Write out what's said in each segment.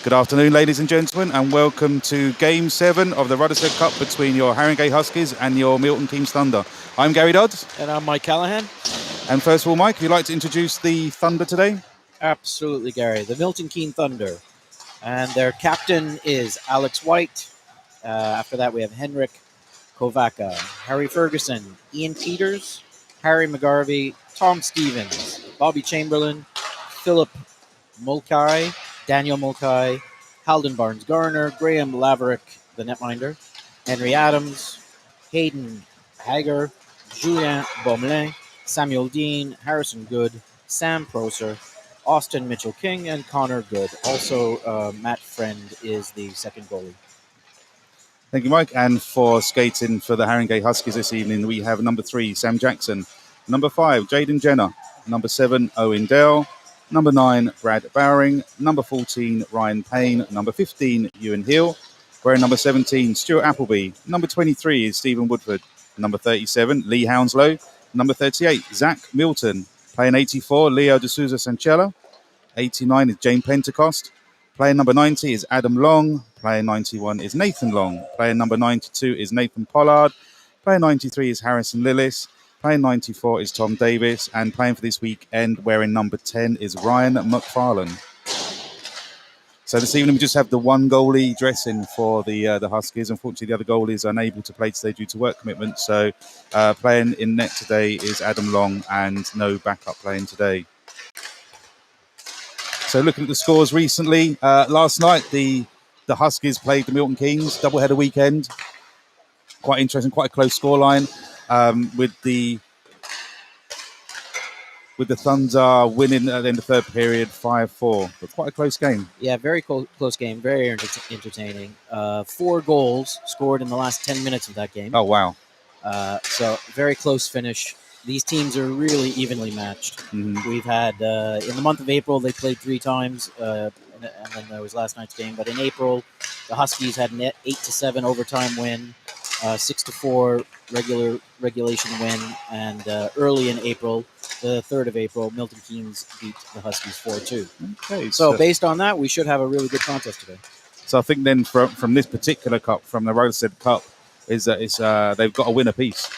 Good afternoon, ladies and gentlemen, and welcome to Game 7 of the Rutherford Cup between your Haringey Huskies and your Milton Keynes Thunder. I'm Gary Dodds. And I'm Mike Callahan. And first of all, Mike, would you like to introduce the Thunder today? Absolutely, Gary. The Milton Keynes Thunder. And their captain is Alex White. After that, we have Henrik Kovaka, Harry Ferguson, Ian Peters, Harry McGarvey, Tom Stevens, Bobby Chamberlain, Philip Mulcahy, Daniel Mulcahy, Halden Barnes-Garner, Graham Laverick, the netminder, Henry Adams, Hayden Hager, Julien Beaumelin, Samuel Dean, Harrison Good, Sam Prosser, Austin Mitchell-King, and Connor Good. Also, Matt Friend is the second goalie. Thank you, Mike. And for skating for the Haringey Huskies this evening, we have number 3, Sam Jackson. Number 5, Jaden Jenner. Number 7, Owen Dell. Number 9, Brad Bowering. Number 14, Ryan Payne. Number 15, Ewan Hill. Wearing number 17, Stuart Appleby. Number 23 is Stephen Woodford. Number 37, Lee Hounslow. Number 38, Zach Milton. Playing 84, Leo de Souza Sanchella. 89 is Jane Pentecost. Player number 90 is Adam Long. Player 91 is Nathan Long. Player number 92 is Nathan Pollard. Player 93 is Harrison Lillis. Player 94 is Tom Davis. And playing for this weekend, wearing number 10, is Ryan McFarlane. So this evening we just have the one goalie dressing for the Huskies. Unfortunately, the other goalie is unable to play today due to work commitments. So playing in net today is Adam Long, and no backup playing today. So looking at the scores recently, last night the Huskies played the Milton Keynes, doubleheader weekend. Quite interesting, quite a close scoreline, with the Thunder winning at the end of the third period 5-4. But quite a close game. Yeah, very close game, very entertaining. 4 goals scored in the last 10 minutes of that game. Oh, wow. So very close finish. These teams are really evenly matched. Mm-hmm. We've had, in the month of April, they played 3 times, and then there was last night's game. But in April, the Huskies had an 8-7 overtime win, 6-4 regulation win, and early in April, the 3rd of April, Milton Keynes beat the Huskies 4-2. Okay, so based on that, we should have a really good contest today. So I think then from this particular cup, from the Rosted Cup, is that it's they've got a win apiece.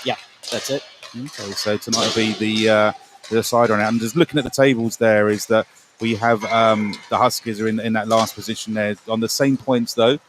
Yeah, that's it. Okay, so tonight will be the decider on it. And just looking at the tables there is that we have the Huskies are in that last position there on the same points though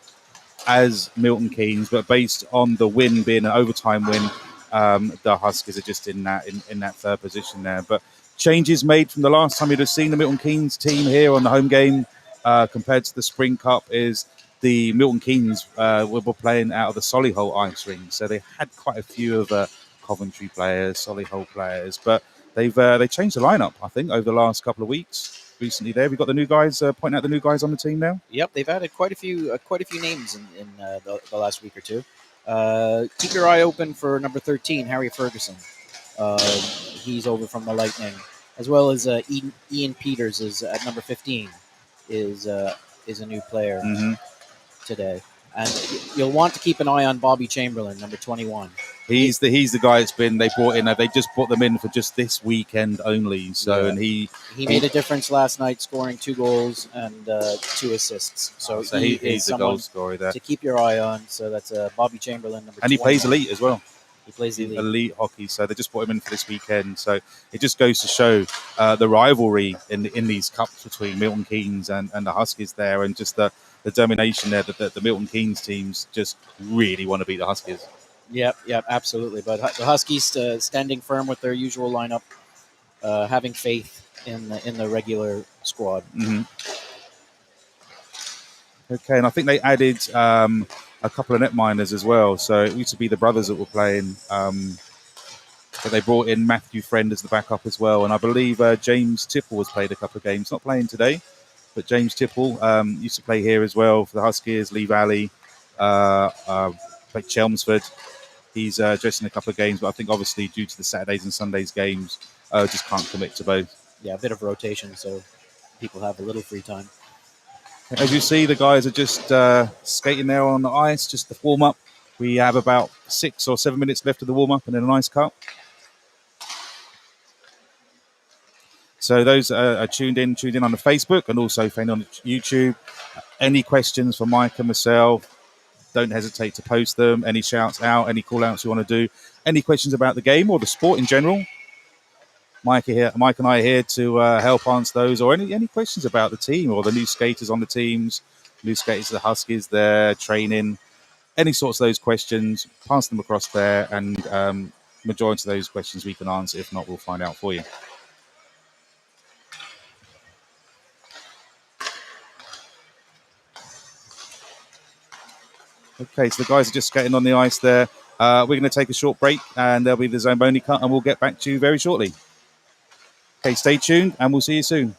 as Milton Keynes, but based on the win being an overtime win, the Huskies are just in that third position there. But changes made from the last time you'd have seen the Milton Keynes team here on the home game compared to the Spring Cup is the Milton Keynes were playing out of the Solihull ice ring, so they had quite a few of Coventry players, Solihull players, but they changed the lineup, I think, over the last couple of weeks. Recently, there we've got the new guys. Pointing out the new guys on the team now. Yep, they've added quite a few names in the last week or two. Keep your eye open for number 13, Harry Ferguson. He's over from the Lightning, as well as Ian Peters is at number 15. Is a new player today, and you'll want to keep an eye on Bobby Chamberlain, number 21. He's the guy that's been they brought in. They just brought them in for just this weekend only. So yeah. And he made a difference last night, scoring 2 goals and 2 assists. So he's a goal scorer there to keep your eye on. So that's Bobby Chamberlain, number 21. And he plays elite as well. He plays elite hockey. So they just brought him in for this weekend. So it just goes to show the rivalry in these cups between Milton Keynes and the Huskies there, and just the determination there that the Milton Keynes teams just really want to beat the Huskies. Yep, absolutely. But the Huskies standing firm with their usual lineup, having faith in the regular squad. Mm-hmm. Okay, and I think they added a couple of netminders as well. So it used to be the brothers that were playing, but they brought in Matthew Friend as the backup as well. And I believe James Tipple has played a couple of games, not playing today, but James Tipple used to play here as well for the Huskies. Lee Valley, played Chelmsford. He's dressed in a couple of games, but I think obviously due to the Saturdays and Sundays games, just can't commit to both. Yeah, a bit of rotation, so people have a little free time. As you see, the guys are just skating there on the ice, just the warm-up. We have about 6 or 7 minutes left of the warm-up and then an ice cup. So those are tuned in on the Facebook and also found on YouTube. Any questions for Mike and myself, don't hesitate to post them. Any shouts out, any call outs you want to do, any questions about the game or the sport in general. Mike and I are here to help answer those, or any questions about the team or the new skaters on the teams, new skaters, the Huskies, their training, any sorts of those questions. Pass them across there, and majority of those questions we can answer. If not, we'll find out for you. Okay, so the guys are just skating on the ice there. We're going to take a short break, and there'll be the Zamboni cut, and we'll get back to you very shortly. Okay, stay tuned, and we'll see you soon.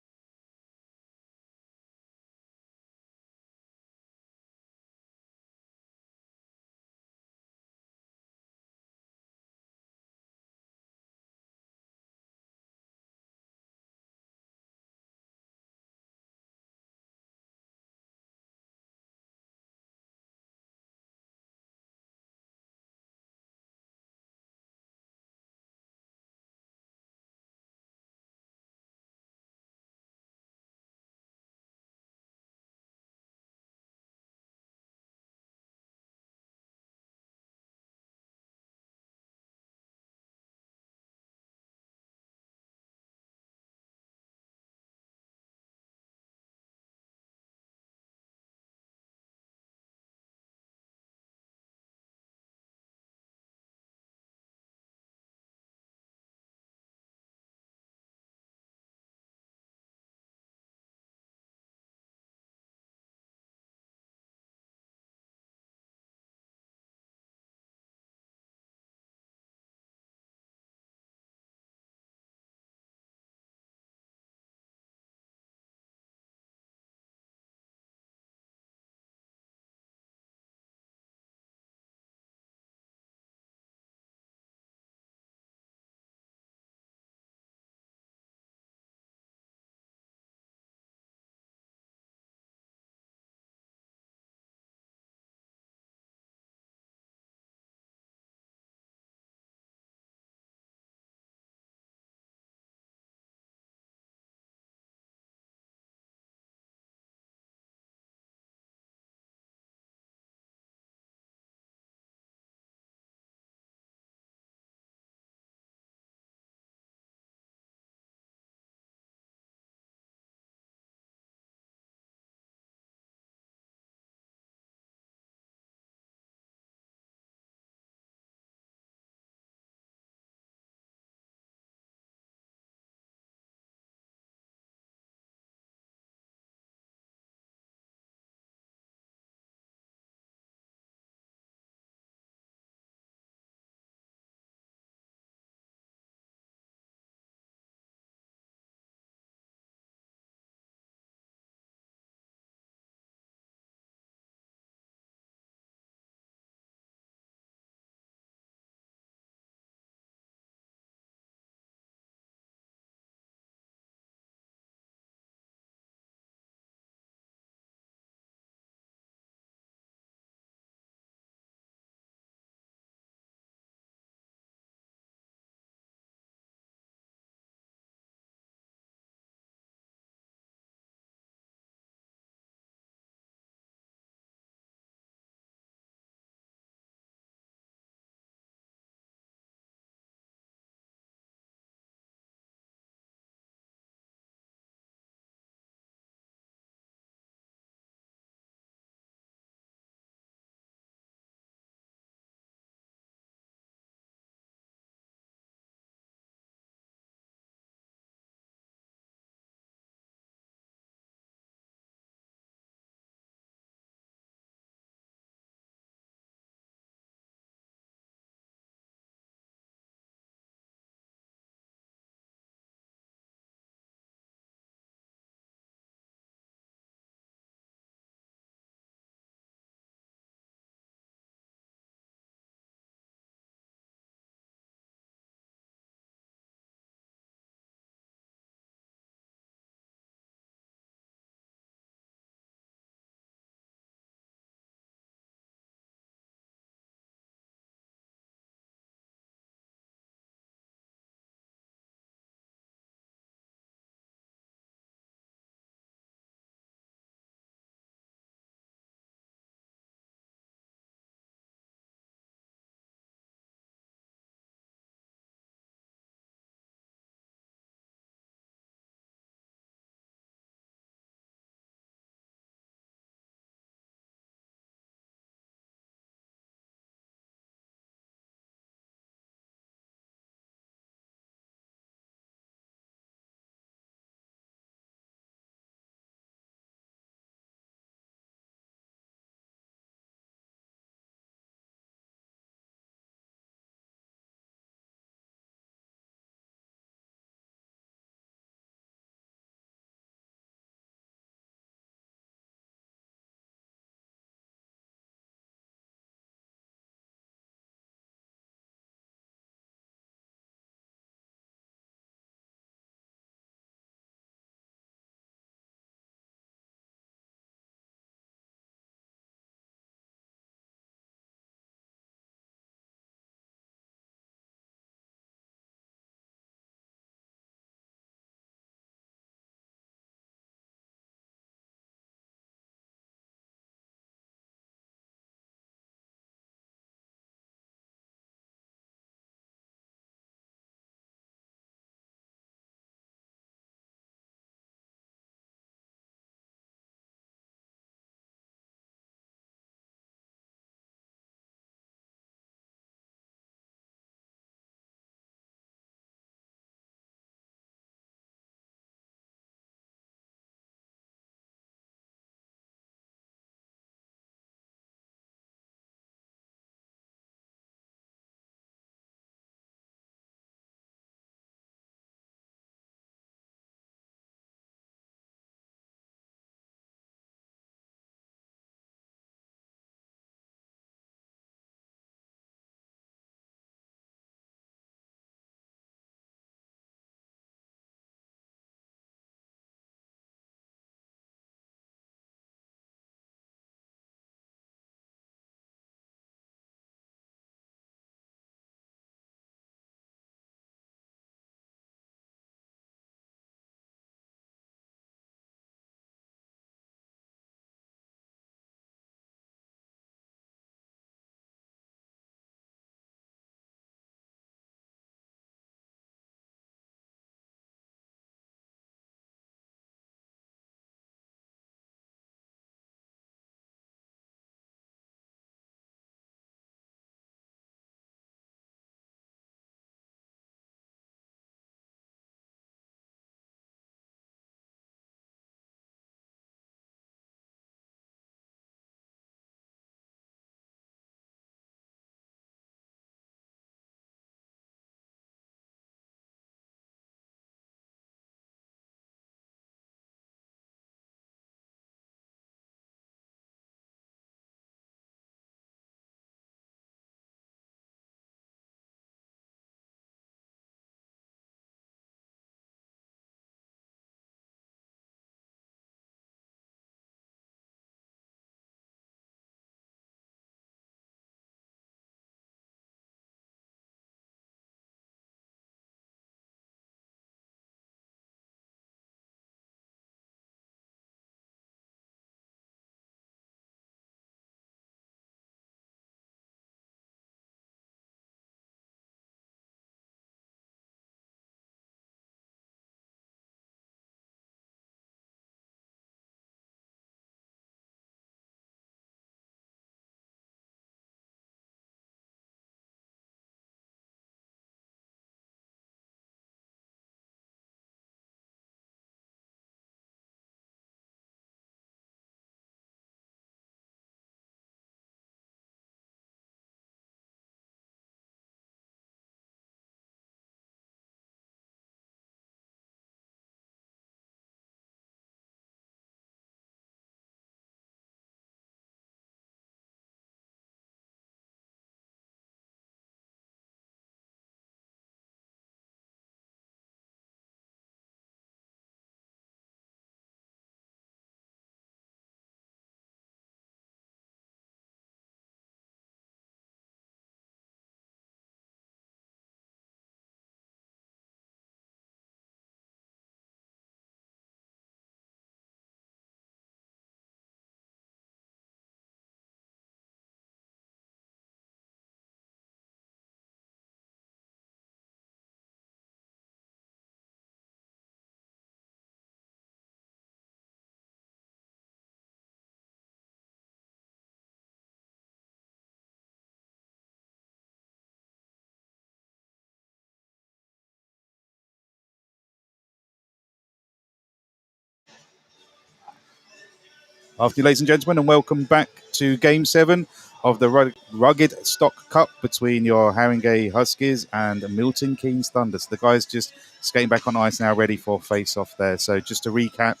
Afternoon, ladies and gentlemen, and welcome back to Game 7 of the Rugged Stock Cup between your Haringey Huskies and Milton Keynes Thunder. So the guys just skating back on ice now, ready for face-off there. So just to recap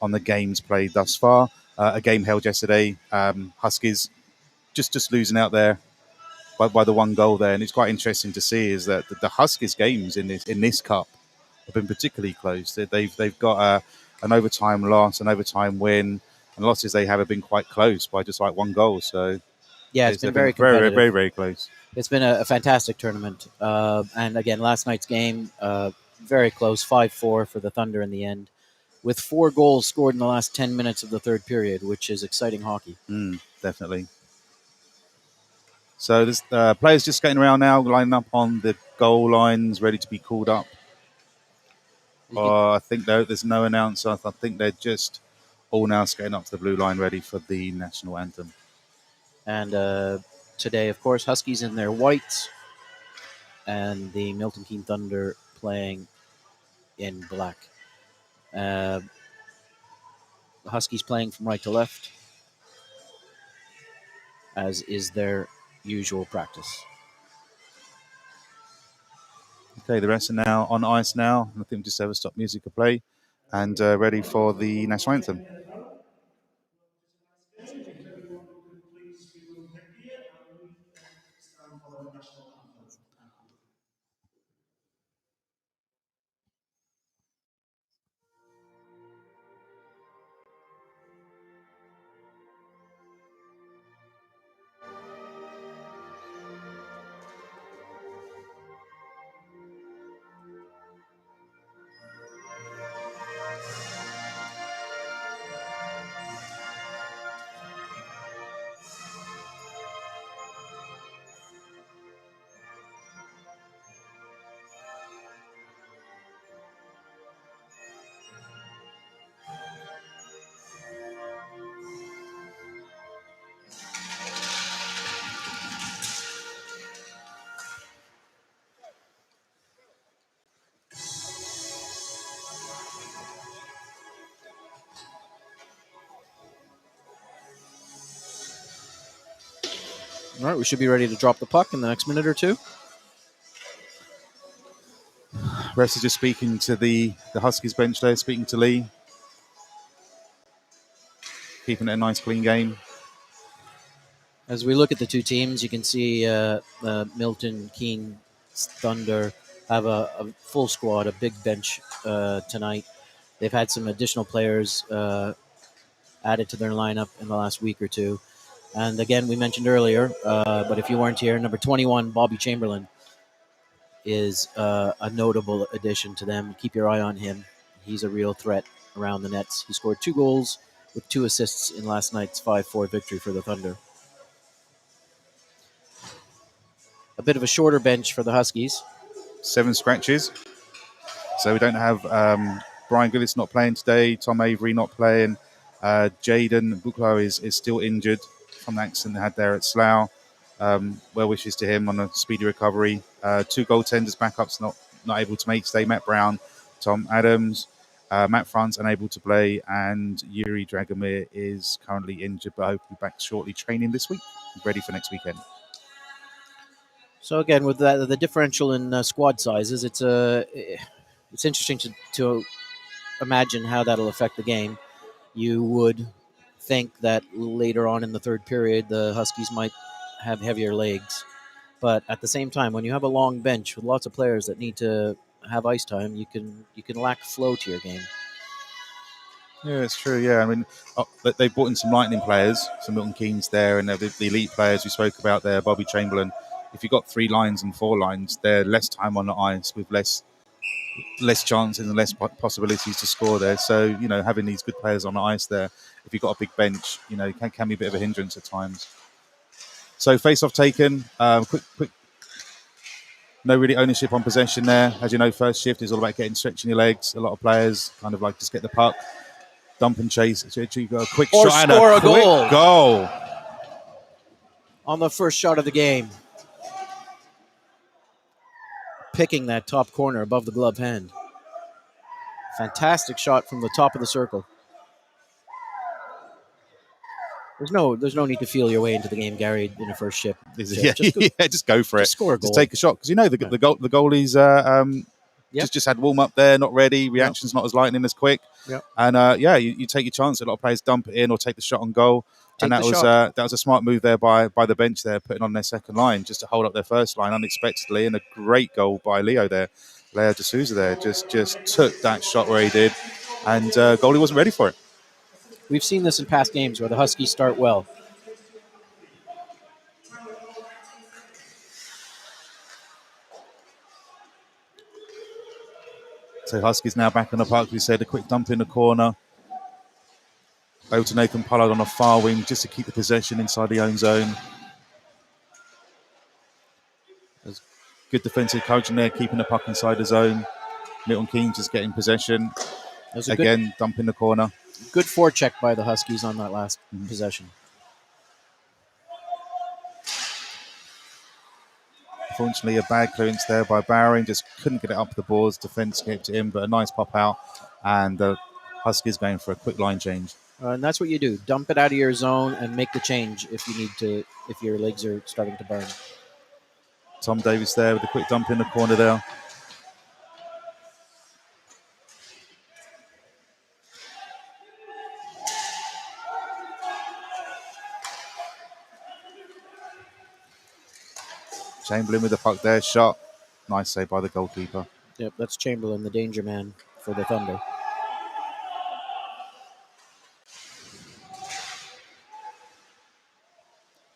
on the games played thus far, a game held yesterday. Huskies just losing out there by the one goal there, and it's quite interesting to see is that the Huskies games in this cup have been particularly close. They've got an overtime loss, an overtime win, and losses they have been quite close by just like one goal. So Yeah, it's been they've very been very, competitive. very, very close. It's been a fantastic tournament. And again, last night's game, very close, 5-4 for the Thunder in the end, with 4 goals scored in the last 10 minutes of the third period, which is exciting hockey. Definitely. So there's players just skating around now, lining up on the goal lines, ready to be called up. I think there's no announcer. I think they're just all now skating up to the blue line, ready for the national anthem. And today, of course, Huskies in their whites and the Milton Keynes Thunder playing in black. Huskies playing from right to left, as is their usual practice. Okay, the rest are now on ice now. I think we just have a stop music to play and ready for the national anthem. All right, we should be ready to drop the puck in the next minute or two. Rest is just speaking to the Huskies bench there, speaking to Lee. Keeping it a nice, clean game. As we look at the two teams, you can see the Milton Keynes Thunder have a full squad, a big bench tonight. They've had some additional players added to their lineup in the last week or two. And again, we mentioned earlier, but if you weren't here, number 21, Bobby Chamberlain, is a notable addition to them. Keep your eye on him. He's a real threat around the nets. He scored 2 goals with 2 assists in last night's 5-4 victory for the Thunder. A bit of a shorter bench for the Huskies. 7 scratches. So we don't have Brian Gillis not playing today, Tom Avery not playing. Jaden Buchlow is still injured from the accident they had there at Slough. Well wishes to him on a speedy recovery. 2 goaltenders backups not able to make today. Matt Brown, Tom Adams, Matt France unable to play, and Yuri Dragomir is currently injured, but hopefully back shortly training this week, ready for next weekend. So again, with the differential in squad sizes, it's interesting to imagine how that'll affect the game. You would think that later on in the third period, the Huskies might have heavier legs. But at the same time, when you have a long bench with lots of players that need to have ice time, you can lack flow to your game. Yeah, it's true. Yeah, I mean, they've brought in some lightning players, some Milton Keynes there, and the elite players we spoke about there, Bobby Chamberlain. If you've got 3 lines and 4 lines, they're less time on the ice with less chances and less possibilities to score there. So, having these good players on the ice there, if you've got a big bench, can be a bit of a hindrance at times. So, face-off taken. Quick. No really ownership on possession there. As you know, first shift is all about stretching your legs. A lot of players kind of like just get the puck, dump and chase. So you got a quick Or shot score and a quick goal on the first shot of the game. Picking that top corner above the glove hand. Fantastic shot from the top of the circle. There's no need to feel your way into the game, Gary, in a first shift. Yeah, Just go, just go for it. just score a goal. Just take a shot because you know the goalies Yep. just had warm up there, not ready. Yep. Reaction's not as lightning as quick. Yep. And you take your chance. A lot of players dump it in or take the shot on goal. Take and that the was shot. that was a smart move there by the bench there, putting on their second line just to hold up their first line unexpectedly, and a great goal by Leo there. Leo D'Souza there just took that shot where he did, and goalie wasn't ready for it. We've seen this in past games where the Huskies start well. So Huskies now back in the park. We said a quick dump in the corner. Over to Nathan Pollard on the far wing just to keep the possession inside the own zone. There's good defensive coaching there, keeping the puck inside the zone. Milton Keynes just getting possession. Again, dump in the corner. Good forecheck by the Huskies on that last possession. Unfortunately, a bad clearance there by Bowering. Just couldn't get it up the boards. Defense kept it in, but a nice pop out. And the Huskies going for a quick line change. And that's what you do. Dump it out of your zone and make the change if you need to, if your legs are starting to burn. Tom Davis there with a quick dump in the corner there. Chamberlain with the puck there, shot. Nice save by the goalkeeper. Yep, that's Chamberlain, the danger man for the Thunder.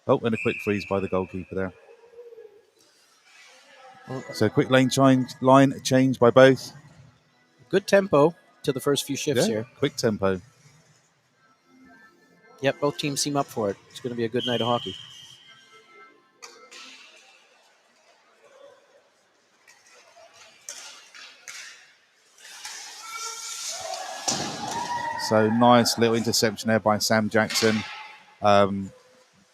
Oh, and a quick freeze by the goalkeeper there. So quick line change by both. Good tempo to the first few shifts here. Quick tempo. Yep, both teams seem up for it. It's going to be a good night of hockey. So nice little interception there by Sam Jackson.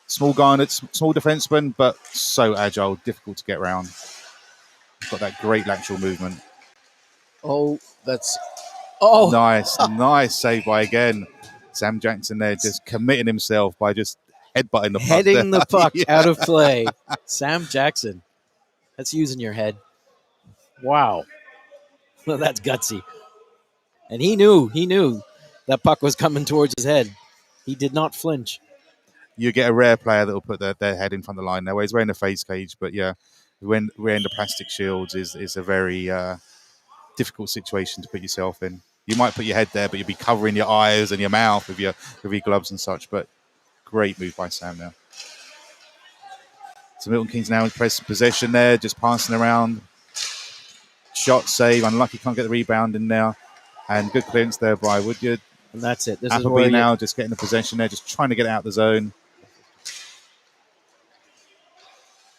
Small guy, small defenseman, but so agile, difficult to get around. He's got that great lateral movement. Nice save by again. Sam Jackson there just committing himself by just headbutting the puck. Heading the puck out of play. Sam Jackson. That's using your head. Wow. Well, that's gutsy. And he knew that puck was coming towards his head. He did not flinch. You get a rare player that will put their head in front of the line there. He's wearing a face cage, but yeah, when wearing the plastic shields is a very difficult situation to put yourself in. You might put your head there, but you'll be covering your eyes and your mouth with your gloves and such. But great move by Sam now. So Milton Keynes now in possession there, just passing around. Shot, save, unlucky, can't get the rebound in now. And good clearance there by Woodyard. And that's it. This Appleby is where now just getting the possession there, just trying to get it out the zone.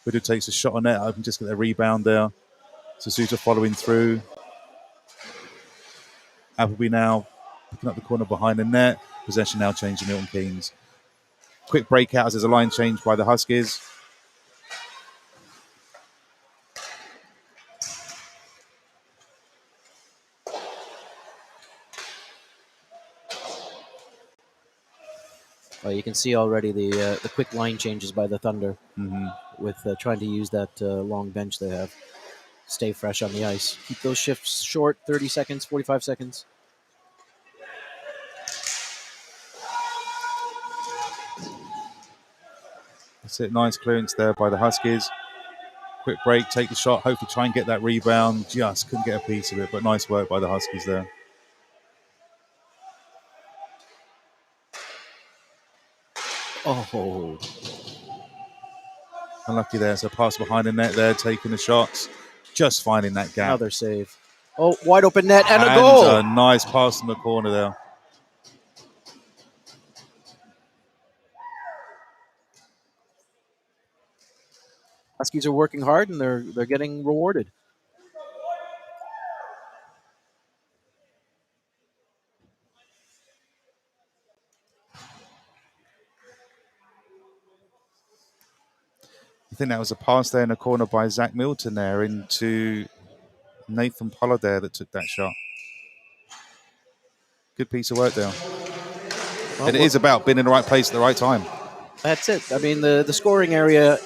Woodyard takes a shot on net, and just get the rebound there. D'Souza following through. Appleby now picking up the corner behind the net. Possession now changing Milton Keynes. Quick breakout as there's a line change by the Huskies. Well, you can see already the quick line changes by the Thunder with trying to use that long bench they have. Stay fresh on the ice. Keep those shifts short, 30 seconds, 45 seconds. That's it. Nice clearance there by the Huskies. Quick break, take the shot, hopefully try and get that rebound. Just couldn't get a piece of it, but nice work by the Huskies there. Oh. Unlucky there. So pass behind the net there, taking the shots. Just finding that gap. Another save. Oh, wide open net and a goal. A nice pass in the corner there. Huskies are working hard and they're getting rewarded. I think that was a pass there in the corner by Zach Milton there into Nathan Pollard there that took that shot. Good piece of work there. And it is about being in the right place at the right time. That's it. I mean, the scoring area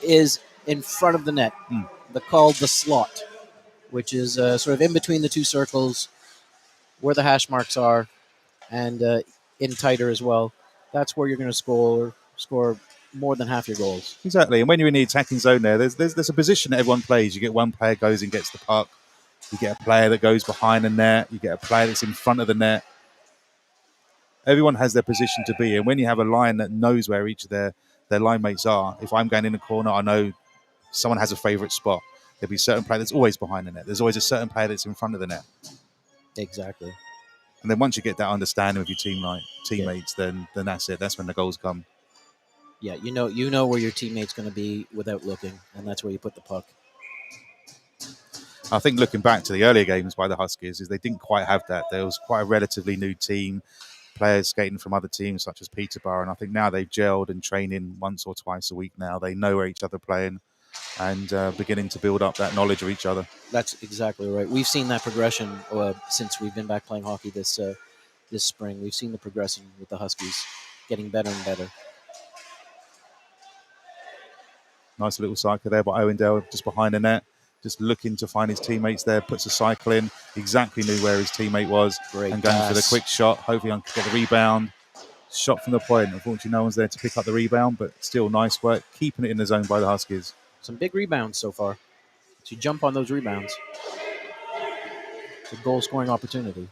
is in front of the net. They're called the slot, which is sort of in between the two circles where the hash marks are, and in tighter as well. That's where you're going to score more than half your goals. Exactly. And when you're in the attacking zone there's a position that everyone plays. You get one player goes and gets the puck. You get a player that goes behind the net. You get a player that's in front of the net. Everyone has their position to be. And when you have a line that knows where each of their line mates are, if I'm going in the corner, I know someone has a favourite spot. There'll be a certain player that's always behind the net. There's always a certain player that's in front of the net. Exactly. And then once you get that understanding with your teammates, then that's it. That's when the goals come. Yeah, you know where your teammate's going to be without looking, and that's where you put the puck. I think looking back to the earlier games by the Huskies, is they didn't quite have that. There was quite a relatively new team, players skating from other teams such as Peterborough, and I think now they've gelled and training once or twice a week now. They know where each other are playing and beginning to build up that knowledge of each other. That's exactly right. We've seen that progression since we've been back playing hockey this spring. We've seen the progression with the Huskies getting better and better. Nice little cycle there by Owendale, just behind the net, just looking to find his teammates there, puts a cycle in, exactly knew where his teammate was, Great and going pass. for the quick shot. Hopefully I can get the rebound. Shot from the point. Unfortunately, no one's there to pick up the rebound, but still nice work, keeping it in the zone by the Huskies. Some big rebounds so far. So you jump on those rebounds. It's a goal-scoring opportunity.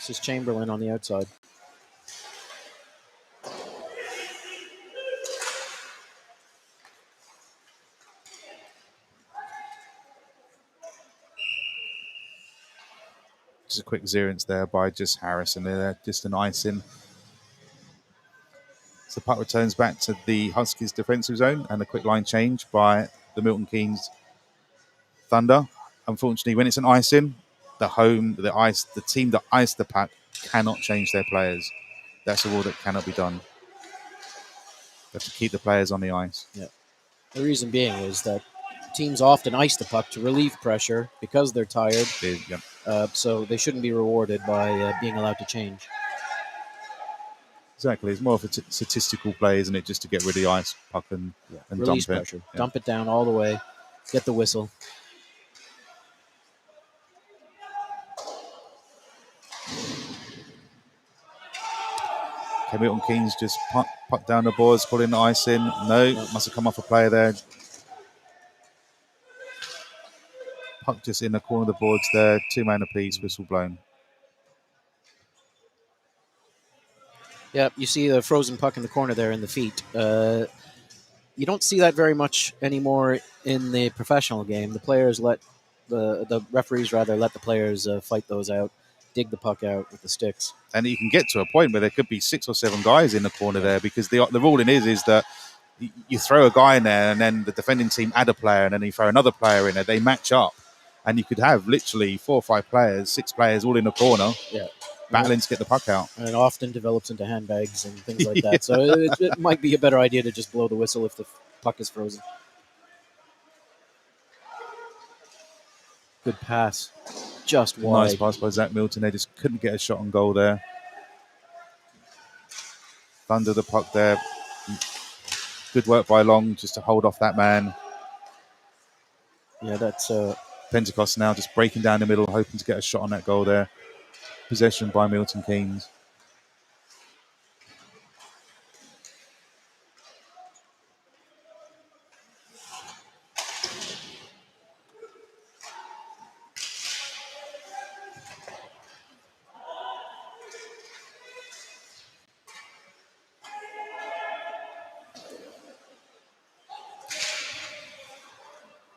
This is Chamberlain on the outside. Just a quick zeroance there by just Harrison there, just an icing. So the puck returns back to the Huskies defensive zone and a quick line change by the Milton Keynes Thunder. Unfortunately, when it's an icing, the team that iced the puck cannot change their players. That's a rule that cannot be done. They have to keep the players on the ice. Yeah. The reason being is that teams often ice the puck to relieve pressure because they're tired. Yep. So they shouldn't be rewarded by being allowed to change. Exactly. It's more of a statistical play, isn't it? Just to get rid of the ice puck and release dump pressure. it. Yeah. Dump it down all the way. Get the whistle. Okay, Milton Keynes just puck down the boards, pulling the ice in. No, must have come off a player there. Puck just in the corner of the boards there. 2-man apiece, whistle blown. Yeah, you see the frozen puck in the corner there in the feet. You don't see that very much anymore in the professional game. The players the referees rather let the players fight those out, dig the puck out with the sticks. And you can get to a point where there could be 6 or 7 guys in the corner there, because the ruling is that you throw a guy in there and then the defending team add a player and then you throw another player in there. They match up. And you could have literally 4 or 5 players, 6 players all in the corner, battling to get the puck out. And it often develops into handbags and things like that. So it might be a better idea to just blow the whistle if the puck is frozen. Good pass. Just wide. Nice pass by Zach Milton. They just couldn't get a shot on goal there. Thunder the puck there. Good work by Long just to hold off that man. Yeah, that's... Pentecost now just breaking down the middle, hoping to get a shot on that goal there. Possession by Milton Keynes.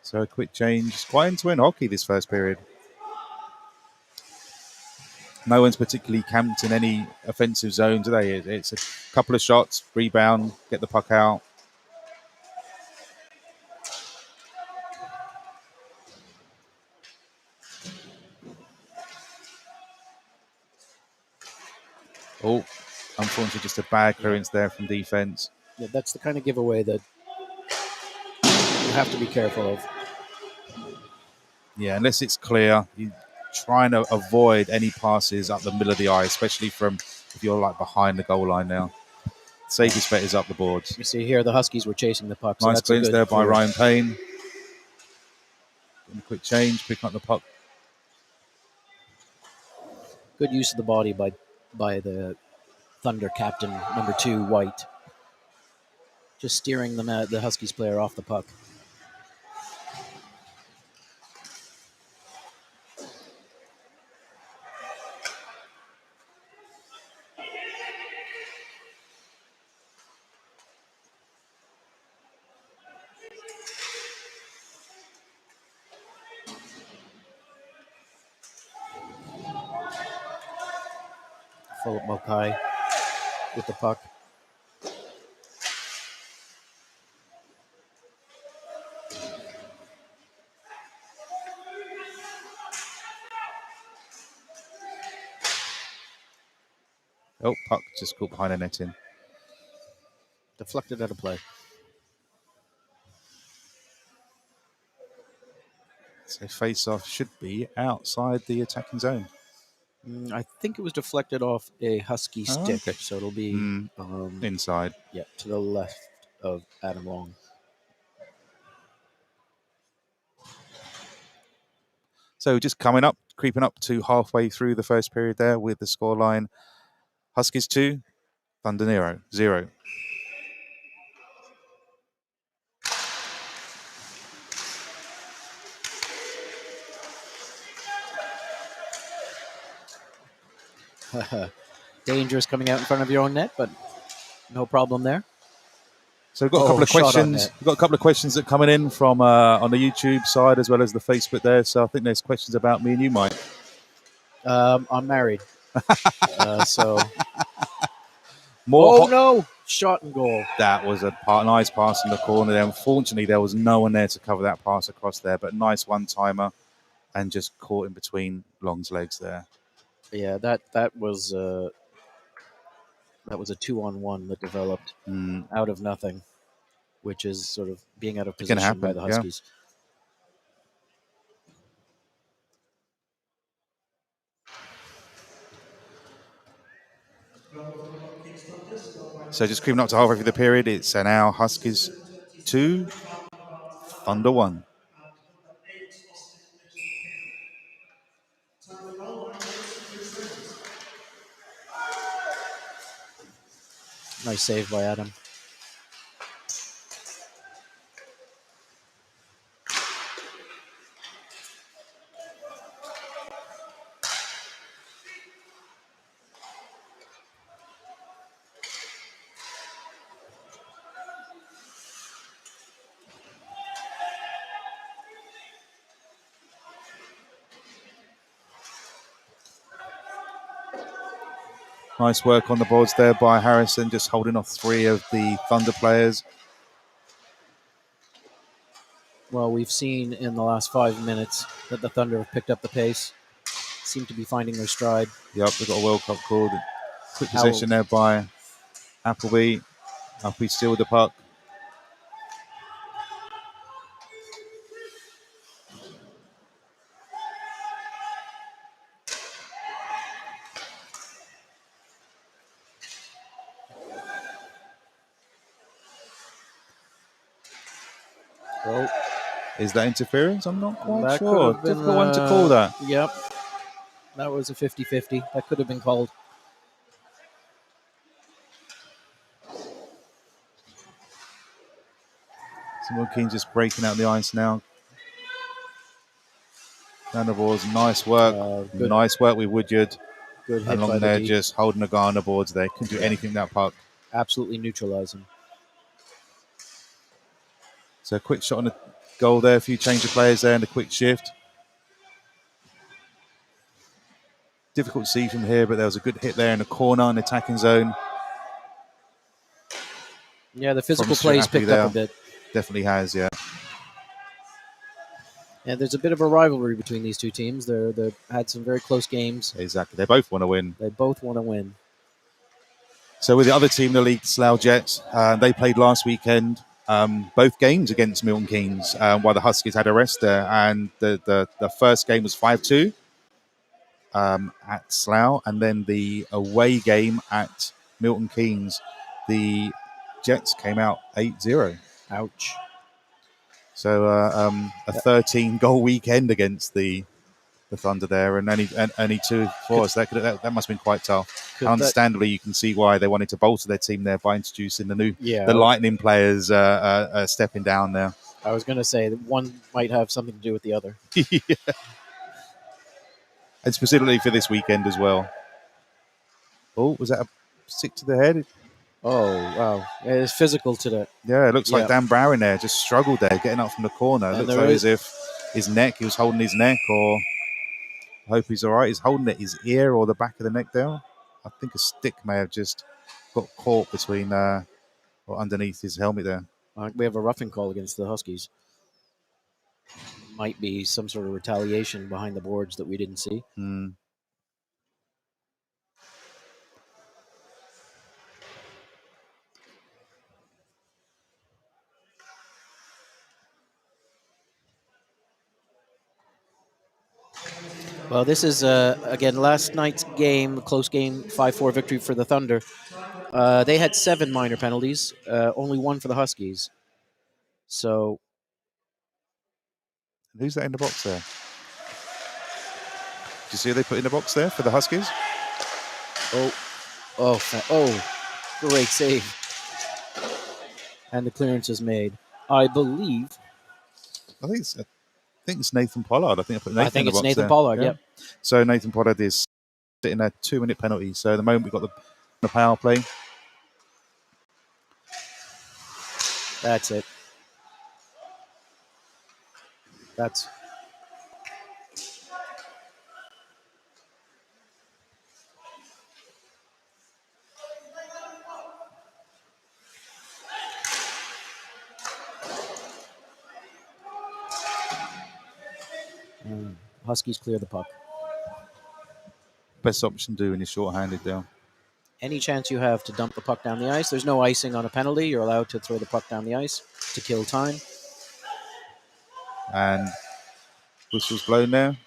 So a quick change. It's quite end-to-end hockey this first period. No one's particularly camped in any offensive zone today. It's a couple of shots, rebound, get the puck out. Oh, unfortunately, just a bad clearance there from defense. Yeah, that's the kind of giveaway that have to be careful of. Yeah, unless it's clear, you're trying to avoid any passes up the middle of the eye, especially from if you're like behind the goal line now. Safest bet is up the boards. You see here the Huskies were chasing the puck. So Nice that's clearance a good there by clear. Ryan Payne. Getting a quick change, picking up the puck. Good use of the body by the Thunder captain, number 2, White. Just steering the Huskies player off the puck. Philip Mokai with the puck. Oh, puck just caught behind the netting. Deflected out of play. So face-off should be outside the attacking zone. I think it was deflected off a Husky stick, okay. so it'll be Inside. Yeah, to the left of Adam Long. So just coming up, creeping up to halfway through the first period there with the scoreline. Huskies 2, Thunder 0. Dangerous coming out in front of your own net, but no problem there. So we've got a couple of questions. We've got a couple of questions that are coming in from on the YouTube side as well as the Facebook there. So I think there's questions about me and you, Mike. I'm married, so. More no! Shot and goal. That was a nice pass in the corner there. Unfortunately, there was no one there to cover that pass across there, but nice one-timer and just caught in between Long's legs there. Yeah, that was a 2-on-1 that developed out of nothing, which is sort of being out of position by the Huskies. Yeah. So just creeping up to halfway through the period, it's now Huskies 2, Thunder 1. Nice save by Adam. Nice work on the boards there by Harrison, just holding off 3 of the Thunder players. Well, we've seen in the last 5 minutes that the Thunder have picked up the pace, seem to be finding their stride. Yep, they've got a World Cup called. Quick possession there by Appleby. Appleby still with the puck. Well, is that interference? I'm not quite that sure. could have been, Difficult one to call that. Yep. That was a 50-50. That could have been called. Simon Keane just breaking out the ice now. Down the boards. Nice work. Nice work with Woodyard. Good hit along by there, the just holding the guy on the boards there. Couldn't do anything that puck. Absolutely neutralising. So a quick shot on the goal there. A few change of players there and a quick shift. Difficult to see from here, but there was a good hit there in the corner in the attacking zone. Yeah, the physical play's picked up a bit. Definitely has, yeah. Yeah, there's a bit of a rivalry between these two teams. They've had some very close games. Exactly. They both want to win. They both want to win. So with the other team in the league, Slough Jets, they played last weekend. both games against Milton Keynes, while the Huskies had a rest there. And the first game was 5-2 at Slough, and then the away game at Milton Keynes, the Jets came out 8-0. Ouch. So a 13-goal weekend against the Thunder there, and only 2 for us. That must have been quite tough. And understandably, you can see why they wanted to bolster their team there by introducing the Lightning players stepping down there. I was going to say that one might have something to do with the other. Yeah. And specifically for this weekend as well. Oh, was that a stick to the head? Oh, wow. It's physical today. Yeah, it looks like Dan Brower in there just struggled there, getting up from the corner. It looks like as if he was holding his neck, or I hope he's all right. He's holding his ear or the back of the neck there. I think a stick may have just got caught between or underneath his helmet there. We have a roughing call against the Huskies. Might be some sort of retaliation behind the boards that we didn't see. Well, this is, again, last night's game, close game, 5-4 victory for the Thunder. They had 7 minor penalties, only 1 for the Huskies. So, who's that in the box there? Do you see who they put in the box there for the Huskies? Great save. And the clearance is made. I believe. I think it's Nathan Pollard. I think it's Nathan there. Pollard, yep. So Nathan Pollard is sitting a 2-minute penalty. So at the moment we've got the power play. That's it. Huskies clear the puck. Best option to do when you're short-handed there. Any chance you have to dump the puck down the ice. There's no icing on a penalty. You're allowed to throw the puck down the ice to kill time. And whistle's blown there.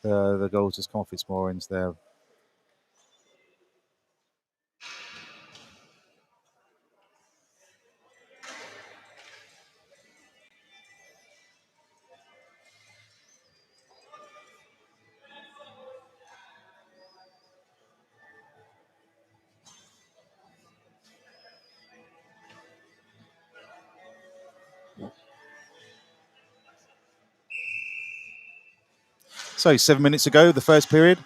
The goal's just come off its moorings there. So 7 minutes ago, the first period.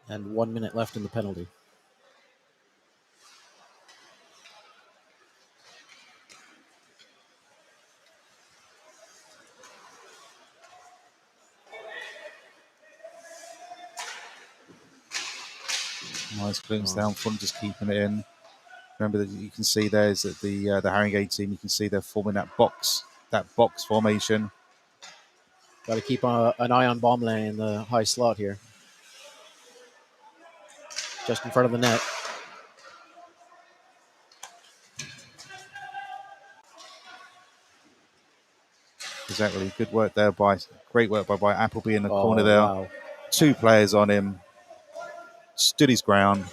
And 1 minute left in the penalty. Nice clearance down front, just keeping it in. Remember that you can see there's at the Haringey team. You can see they're forming that box formation. Got to keep an eye on Baumle in the high slot here, just in front of the net. Exactly. Good work there great work by Appleby in the corner there. Wow. 2 players on him. Stood his ground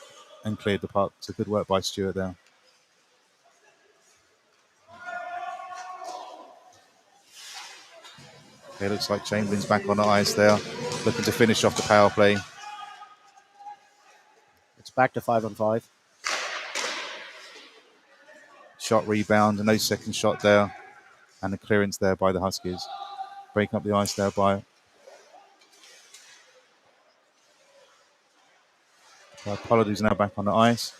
and cleared the puck. So good work by Stewart there. It looks like Chamberlain's back on the ice there, looking to finish off the power play. It's back to 5-on-5. Shot rebound, no second shot there. And the clearance there by the Huskies. Breaking up the ice there by Pollard, who's now back on the ice.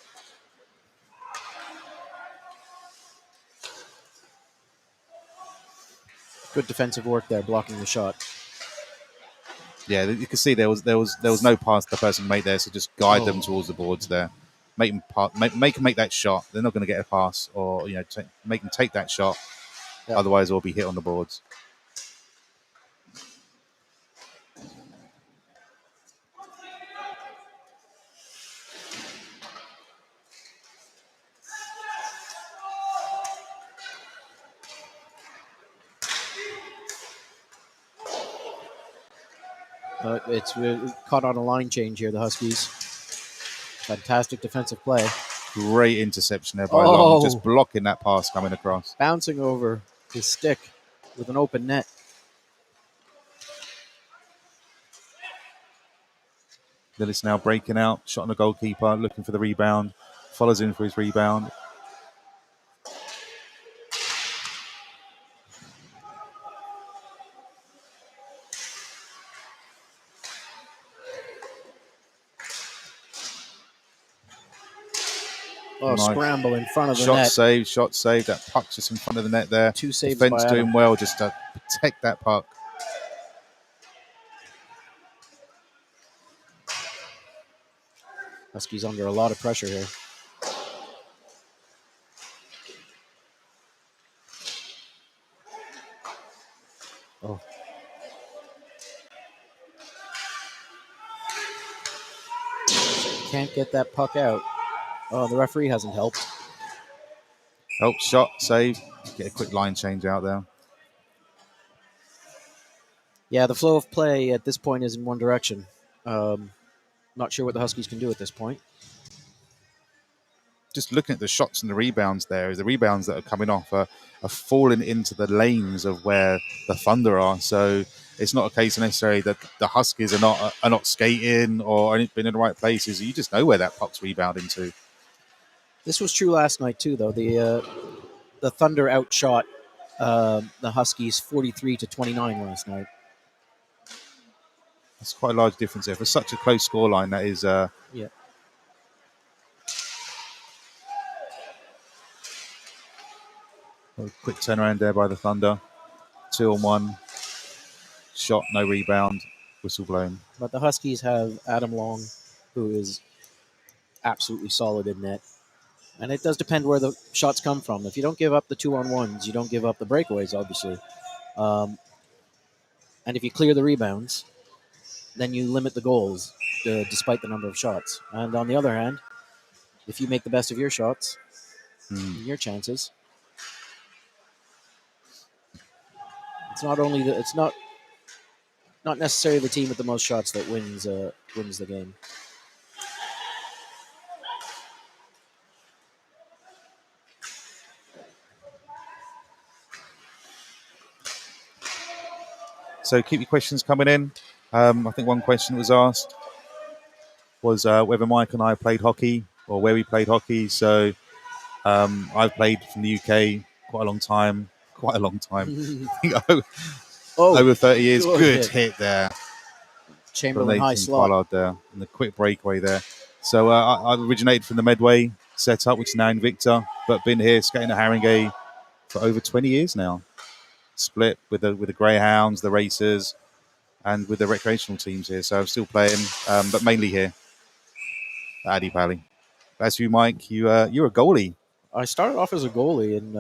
Good defensive work there, blocking the shot. Yeah, you can see there was no pass the person made there, so just guide them towards the boards there. Make them make that shot. They're not going to get a pass, or make them take that shot. Yep. Otherwise, they'll be hit on the boards. It's caught on a line change here, the Huskies. Fantastic defensive play. Great interception there by Long, just blocking that pass coming across. Bouncing over his stick with an open net. Lillis now breaking out, shot on the goalkeeper, looking for the rebound, follows in for his rebound. Oh, nice. Scramble in front of the net. Shot saved. That puck just in front of the net there. 2 saves Defense by doing Adam. well just to protect that puck. Huskies under a lot of pressure here. Oh. Can't get that puck out. Oh, the referee hasn't helped. Oh, shot, save. Get a quick line change out there. Yeah, the flow of play at this point is in one direction. Not sure what the Huskies can do at this point. Just looking at the shots and the rebounds there, the rebounds that are coming off are falling into the lanes of where the Thunder are. So it's not a case necessarily that the Huskies are not skating or been in the right places. You just know where that puck's rebounding to. This was true last night too, though. The Thunder outshot the Huskies 43-29 last night. That's quite a large difference there for such a close scoreline. That is, yeah. A quick turnaround there by the Thunder. 2-on-1. Shot, no rebound. Whistle blown. But the Huskies have Adam Long, who is absolutely solid in net. And it does depend where the shots come from. If you don't give up the 2-on-1s, you don't give up the breakaways, obviously. And if you clear the rebounds, then you limit the goals despite the number of shots. And on the other hand, if you make the best of your shots, your chances, it's not necessarily the team with the most shots that wins the game. So keep your questions coming in. I think one question that was asked was whether Mike and I played hockey or where we played hockey. So I've played from the UK quite a long time. Over 30 years. Good hit there. Chamberlain high slot there, and the quick breakaway there. So I originated from the Medway setup, which is now in Victor, but been here skating at Haringey for over 20 years now. Split with the Greyhounds, the Racers, and with the recreational teams here. So I'm still playing, but mainly here at Addy Pally. As for you, Mike, you're a goalie. I started off as a goalie in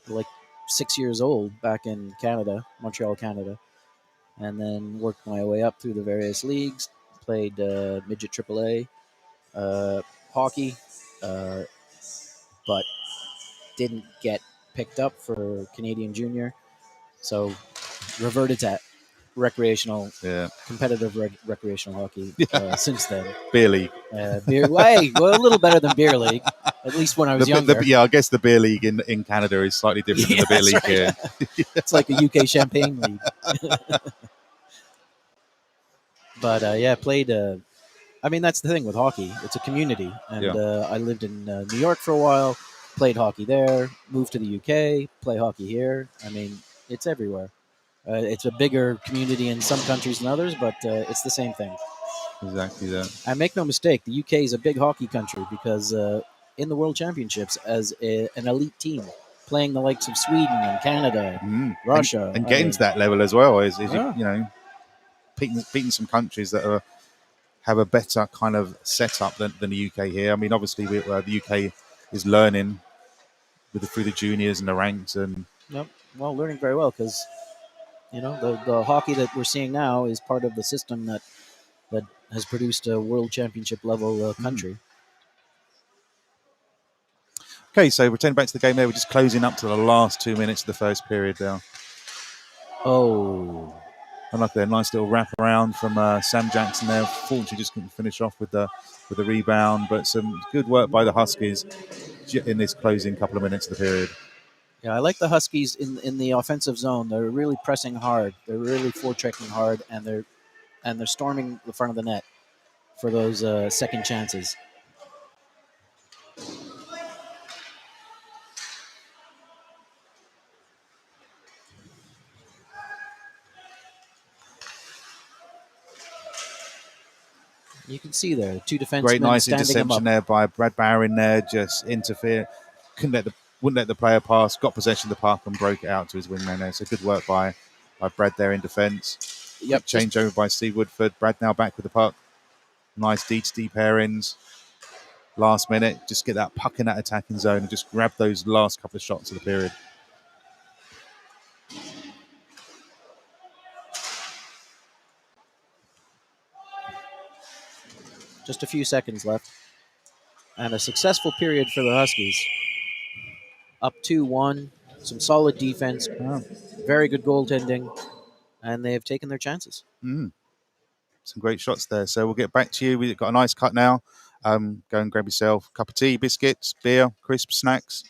like 6 years old back in Canada, Montreal, Canada, and then worked my way up through the various leagues. Played midget AAA, hockey, but didn't get picked up for Canadian Junior, so reverted to recreational, competitive recreational hockey since then. Beer league. A little better than beer league, at least when I was younger. I guess the beer league in Canada is slightly different than the beer league here. It's like a UK champagne league. But played. I mean, that's the thing with hockey. It's a community, and I lived in New York for a while. Played hockey there. Moved to the UK. Play hockey here. I mean, it's everywhere. It's a bigger community in some countries than others, but it's the same thing. Exactly that. And make no mistake, the UK is a big hockey country because in the World Championships, as an elite team, playing the likes of Sweden and Canada, Russia, and getting to that level as well is beating some countries that have a better kind of setup than the UK here. I mean, obviously, the UK is learning through the juniors and the ranks and. Yep. Well, learning very well because. The hockey that we're seeing now is part of the system that has produced a world championship level country. Okay, so returning back to the game there, we're just closing up to the last 2 minutes of the first period now. Oh. And like a nice little wrap around from Sam Jackson there. Fortunately, just couldn't finish off with the rebound, but some good work by the Huskies in this closing couple of minutes of the period. Yeah, I like the Huskies in the offensive zone. They're really pressing hard. They're really forechecking hard, and they're storming the front of the net for those second chances. You can see there, two Great, defensemen nice standing him up. interception there by Brad Barron there, just interfered. Wouldn't let the player pass, got possession of the puck and broke it out to his wingman there. So good work by Brad there in defence. Yep, Quick change over by Steve Woodford. Brad now back with the puck. Nice D-to-D pairings. Last minute, just get that puck in that attacking zone and just grab those last couple of shots of the period. Just a few seconds left. And a successful period for the Huskies. Up 2-1, some solid defense, very good goaltending, and they have taken their chances. Some great shots there. So we'll get back to you. We've got a nice cut now. Go and grab yourself a cup of tea, biscuits, beer, crisp snacks,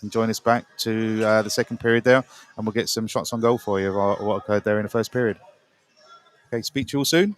and join us back to the second period there, and we'll get some shots on goal for you of what occurred there in the first period. Okay, speak to you all soon.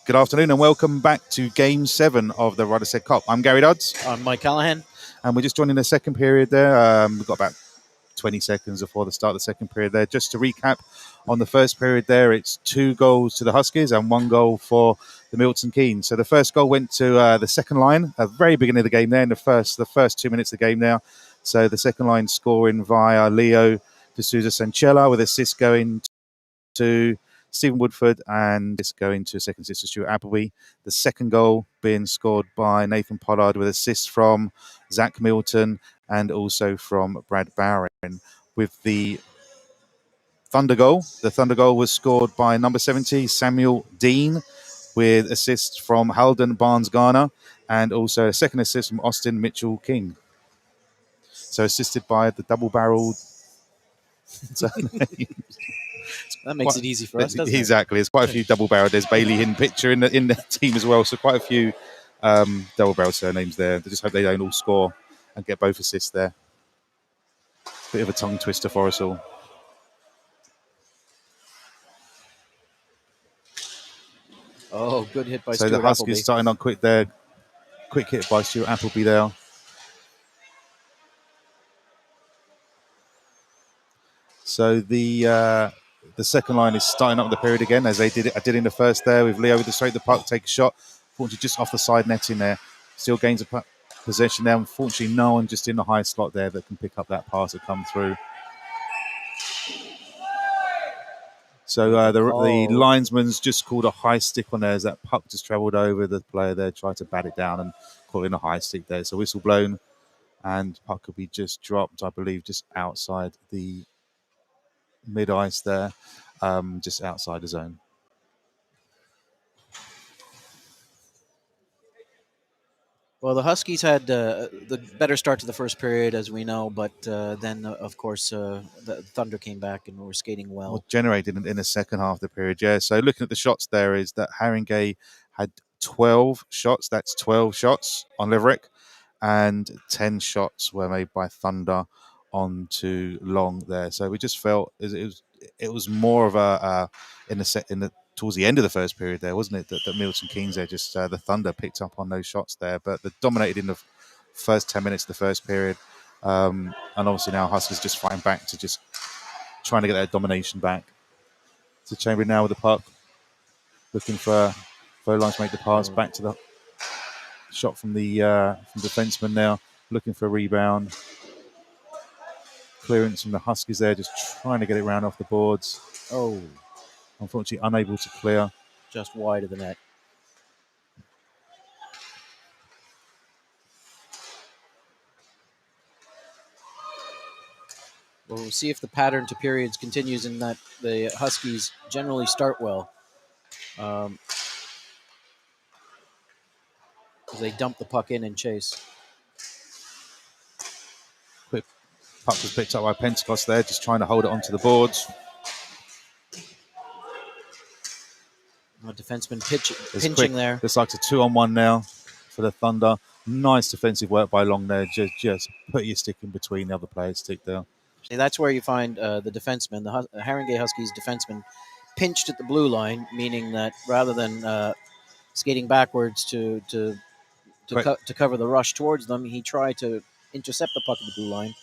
Good afternoon and welcome back to Game 7 of the Rudderset Cup. I'm Gary Dodds. I'm Mike Callahan. And we're just joining the second period there. We've got about 20 seconds before the start of the second period there. Just to recap on the first period there, it's 2 goals to the Huskies and 1 goal for the Milton Keynes. So the first goal went to the second line at the very beginning of the game there, in the first 2 minutes of the game now. So the second line scoring via Leo De Souza Sancella with assist going to Stephen Woodford and it's going to second assist to Stuart Appleby. The second goal being scored by Nathan Pollard with assists from Zach Milton and also from Brad Barron. With the Thunder goal was scored by number 70, Samuel Dean, with assists from Halden Barnes Garner and also a second assist from Austin Mitchell King. So assisted by the double-barreled That makes it easy for us, doesn't exactly. There's quite a few double-barreled. There's Bailey Hinn Pitcher in the team as well, so quite a few double-barrel surnames there. They just hope they don't all score and get both assists there. Bit of a tongue twister for us all. Oh, good hit by So Stuart the Huskies Appleby. starting on quick there. Quick hit by Stuart Appleby there. So the second line is starting up the period again, as I did in the first there, with Leo with the straight the puck, take a shot. Unfortunately, just off the side netting there. Still gains a possession there. Unfortunately, no one just in the high slot there that can pick up that pass that come through. So the linesman's just called a high stick on there as that puck just travelled over the player there, tried to bat it down and call in a high stick there. So whistle blown and puck could be just dropped, I believe, just outside the mid-ice there, just outside the zone. Well, the Huskies had the better start to the first period, as we know, but then, of course, the Thunder came back and were skating well. Generated in the second half of the period, yeah. So looking at the shots there is that Haringey had 12 shots. That's 12 shots on Liverick, and 10 shots were made by Thunder onto Long there. So we just felt it was more of a towards the end of the first period there, wasn't it? That Milton Keynes there, just the Thunder picked up on those shots there, but they dominated in the first 10 minutes of the first period. And obviously now Huskies just fighting back to just trying to get that domination back. To Chamberlain now with the puck, looking for Voline to make the pass back to the shot from the defenseman now, looking for a rebound. Clearance from the Huskies there, just trying to get it round off the boards. Oh, unfortunately unable to clear. Just wide of the net. Well, we'll see if the pattern to periods continues in that the Huskies generally start well. They dump the puck in and chase. Quick puck was picked up by Pentecost there, just trying to hold it onto the boards. A defenseman pinching there. Looks like it's a 2-on-1 now for the Thunder. Nice defensive work by Long there. Just put your stick in between the other players' stick there. See, that's where you find the defenseman, the Haringey Huskies defenseman, pinched at the blue line, meaning that rather than skating backwards to cover the rush towards them, he tried to intercept the puck at the blue line.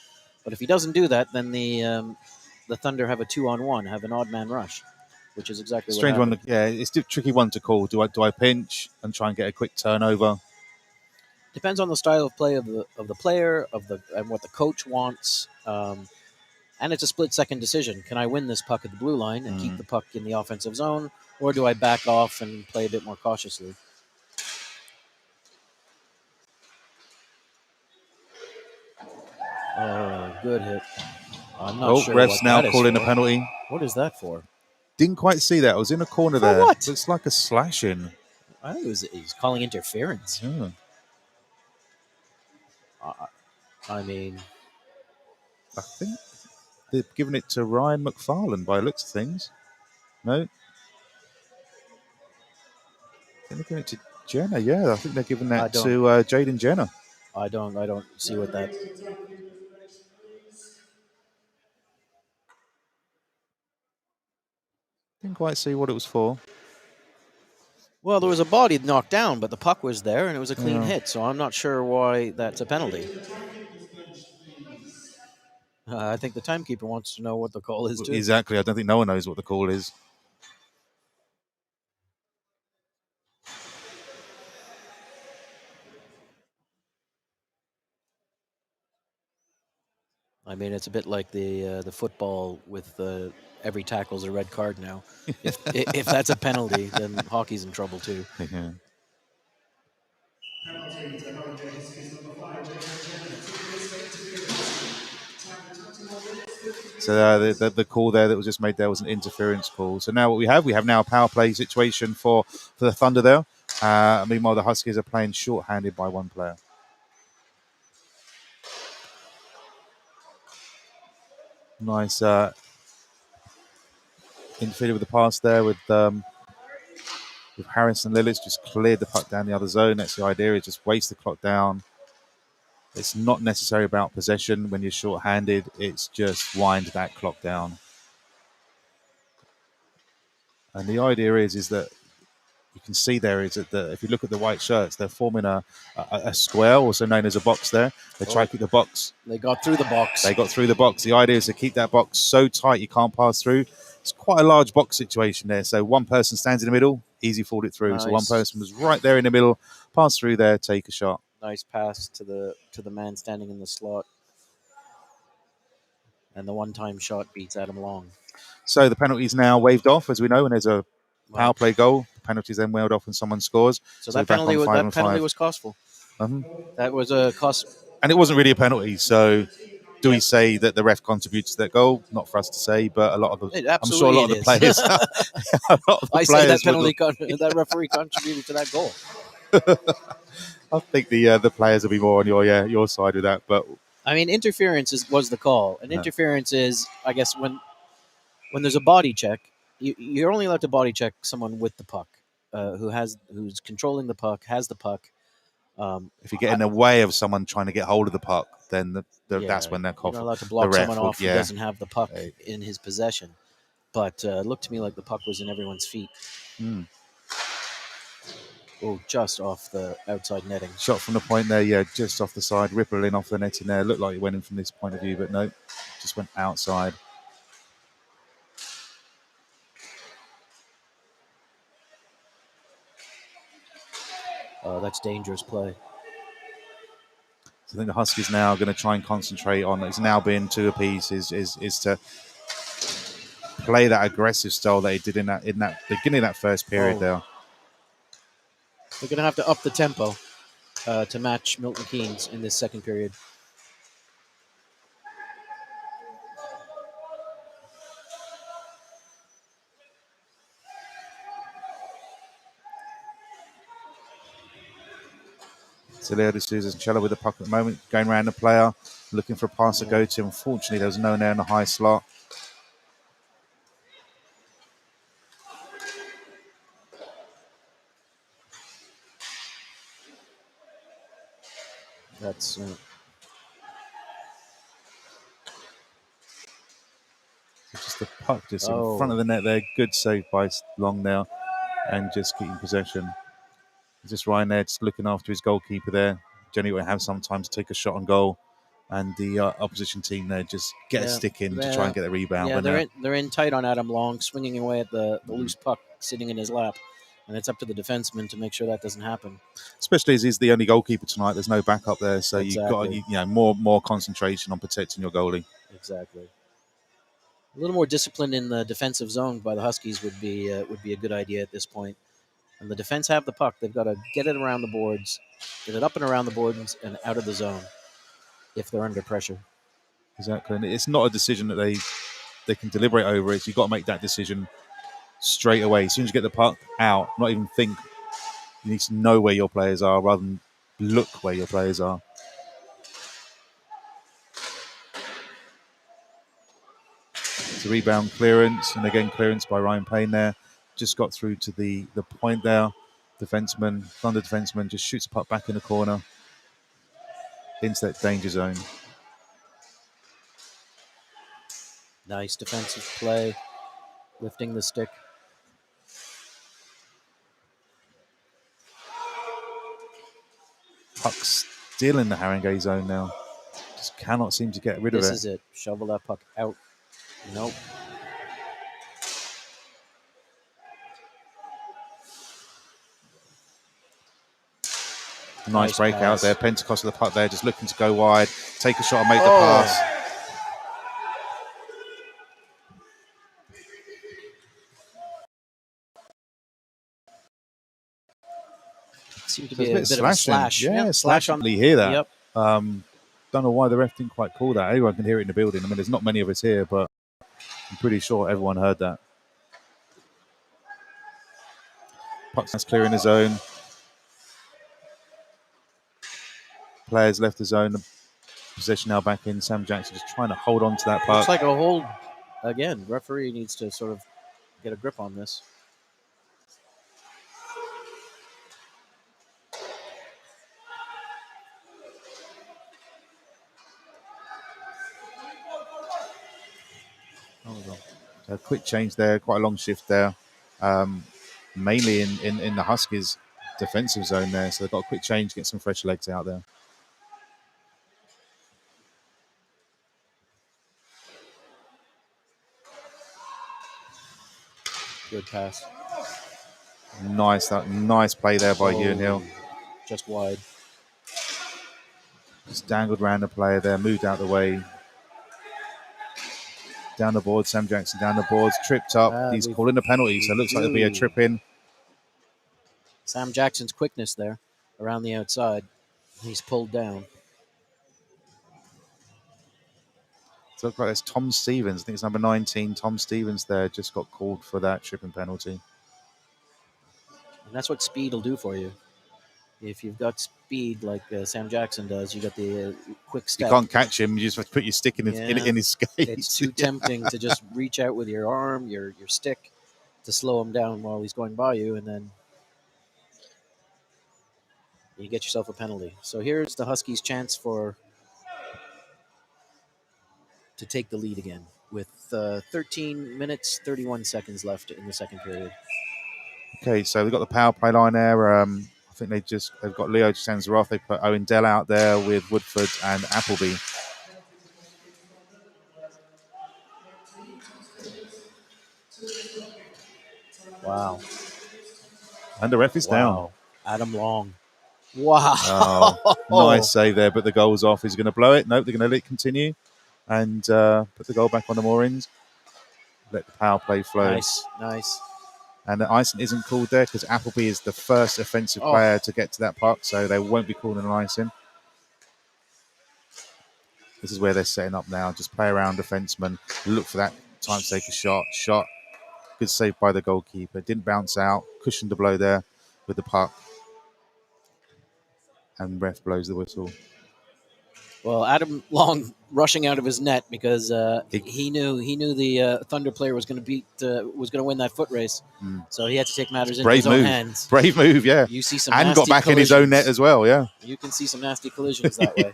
But if he doesn't do that, then the Thunder have a 2-on-1, have an odd man rush, which is exactly strange what happened. one. Yeah, it's a tricky one to call. Do I pinch and try and get a quick turnover? Depends on the style of play of the player, and what the coach wants. And it's a split-second decision. Can I win this puck at the blue line and keep the puck in the offensive zone, or do I back off and play a bit more cautiously? Oh, good hit. I'm not sure. Refs now calling a penalty. What is that for? Didn't quite see that. I was in a corner For there. what? Looks like a slashing. I think he's calling interference. Yeah. I mean, I think they've given it to Ryan McFarlane by the looks of things. No? I think they're giving it to Jenner. Yeah, I think they're giving that to Jaden Jenner. I don't see what that. Didn't quite see what it was for. Well, there was a body knocked down, but the puck was there, and it was a clean Yeah. hit. So I'm not sure why that's a penalty. I think the timekeeper wants to know what the call is too. Exactly. I don't think no one knows what the call is. I mean, it's a bit like the football with every tackle's a red card now. If that's a penalty, then hockey's in trouble too. Yeah. Penalty to Harringay Huskies number 5, Jaden Jenner. 2 minutes for interference. Time 21 minutes, 53. So the call there that was just made there was an interference call. So now what we have now a power play situation for the Thunder there. Meanwhile, the Huskies are playing short-handed by one player. Nice interfered with the pass there with Harrison Lillis, just cleared the puck down the other zone. That's the idea, is just waste the clock down. It's not necessarily about possession when you're short-handed. It's just wind that clock down. And the idea is that you can see there is that if you look at the white shirts, they're forming a square, also known as a box there. They try to keep the box. They got through the box. They got through the box. The idea is to keep that box so tight you can't pass through. It's quite a large box situation there. So one person stands in the middle, easy fooled it through. Nice. So one person was right there in the middle, pass through there, take a shot. Nice pass to the man standing in the slot. And the one-time shot beats Adam Long. So the penalty is now waved off, as we know, and there's a power play goal. The penalty is then waved off when someone scores. So that penalty was costful. That was a cost. And it wasn't really a penalty, so do we say that the ref contributes to that goal? Not for us to say, but a lot of the I'm sure a lot of the players. I say that penalty, that referee contributed to that goal. I think the players will be more on your side with that, but I mean, interference was the call, and interference is, I guess, when there's a body check, you're only allowed to body check someone with the puck, who's controlling the puck, has the puck. If you get in the way of someone trying to get hold of the puck, then that's when they're You're not allowed to block someone off who doesn't have the puck in his possession. But it looked to me like the puck was in everyone's feet. Oh, just off the outside netting. Shot from the point there, just off the side, rippling off the netting there. Looked like it went in from this point of view, but no, just went outside. Oh, that's dangerous play. So I think the Huskies now are going to try and concentrate on, it's now been 2 apiece, is to play that aggressive style they did in that beginning of that first period there. They're going to have to up the tempo to match Milton Keynes in this second period. So Leo D'Souza and Cello with the puck at the moment, going around the player, looking for a pass to go to. Unfortunately, there was no one there in the high slot. That's just the puck just in front of the net there. Good save by Long now, and just keeping possession. Just Ryan there, just looking after his goalkeeper there. Generally, will have some time to take a shot on goal, and the opposition team there just get a stick in to try and get the rebound. Yeah, they're in tight on Adam Long, swinging away at the loose puck sitting in his lap, and it's up to the defenseman to make sure that doesn't happen. Especially as he's the only goalkeeper tonight. There's no backup there, so you've got more concentration on protecting your goalie. Exactly. A little more discipline in the defensive zone by the Huskies would be a good idea at this point. And the defense have the puck. They've got to get it around the boards, get it up and around the boards and out of the zone if they're under pressure. Exactly. And it's not a decision that they can deliberate over. It's you've got to make that decision straight away. As soon as you get the puck out, not even think. You need to know where your players are rather than look where your players are. It's a rebound clearance, and again clearance by Ryan Payne there. Just got through to the point there. Thunder defenseman just shoots the puck back in the corner into that danger zone. Nice defensive play, lifting the stick. Puck's still in the Haringey zone now. Just cannot seem to get rid of This it. is it. Shovel that puck out. Nope. Nice breakout pass. there. Pentecost with the puck there, just looking to go wide, take a shot and make the Oh. pass. Seemed to So be it's a bit of a slash. Yeah, Yep, slash on. You hear that. Yep. Don't know why the ref didn't quite call that. Everyone can hear it in the building. I mean, there's not many of us here, but I'm pretty sure everyone heard that. Puck's clearing the zone. Players left the zone. Possession now back in. Sam Jackson just trying to hold on to that puck. Looks like a hold again. Referee needs to sort of get a grip on this. So a quick change there, quite a long shift there. Mainly in the Huskies defensive zone there. So they've got a quick change, get some fresh legs out there. Good pass. Nice play there by Ewan Hill. Just wide. Just dangled around the player there, moved out the way. Down the board, Sam Jackson down the boards, tripped up. He's calling a penalty, so it looks like there'll be a trip in. Sam Jackson's quickness there around the outside. He's pulled down. So it looks like there's Tom Stevens. I think it's number 19. Tom Stevens there just got called for that tripping penalty. And that's what speed will do for you. If you've got speed like Sam Jackson does, you got the quick step. You can't catch him. You just have to put your stick in his skate. It's too tempting to just reach out with your arm, your stick, to slow him down while he's going by you, and then you get yourself a penalty. So here's the Huskies' chance to take the lead again with 13 minutes, 31 seconds left in the second period. Okay, so they've got the power play line there. I think they've got Leo Sanzaroff. They put Owen Dell out there with Woodford and Appleby. Wow. And the ref is down. Adam Long. Wow. Oh, nice save there, but the goal's off. Is he going to blow it? Nope, they're going to let it continue and put the goal back on the moorings. Let the power play flow. Nice. And the icing isn't called there because Appleby is the first offensive player to get to that puck, so they won't be calling an icing. This is where they're setting up now. Just play around defenseman. Look for that time to take a shot. Good save by the goalkeeper. Didn't bounce out. Cushioned the blow there with the puck. And ref blows the whistle. Well, Adam Long rushing out of his net because he knew the Thunder player was going to win that foot race, so he had to take matters into his own hands. Brave move, yeah. You see some and got back collisions. in his own net as well, yeah. You can see some nasty collisions that way,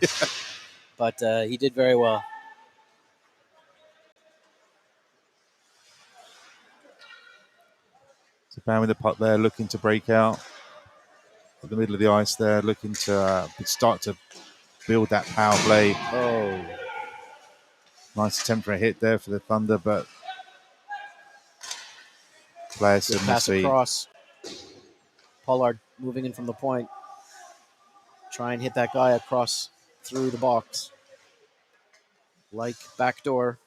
but he did very well. So Bam with the puck there, looking to break out at the middle of the ice there, looking to start to build that power play. Oh, nice attempt for a hit there for the Thunder, but players good in pass the across. Pollard moving in from the point. Try and hit that guy across through the box. Like backdoor.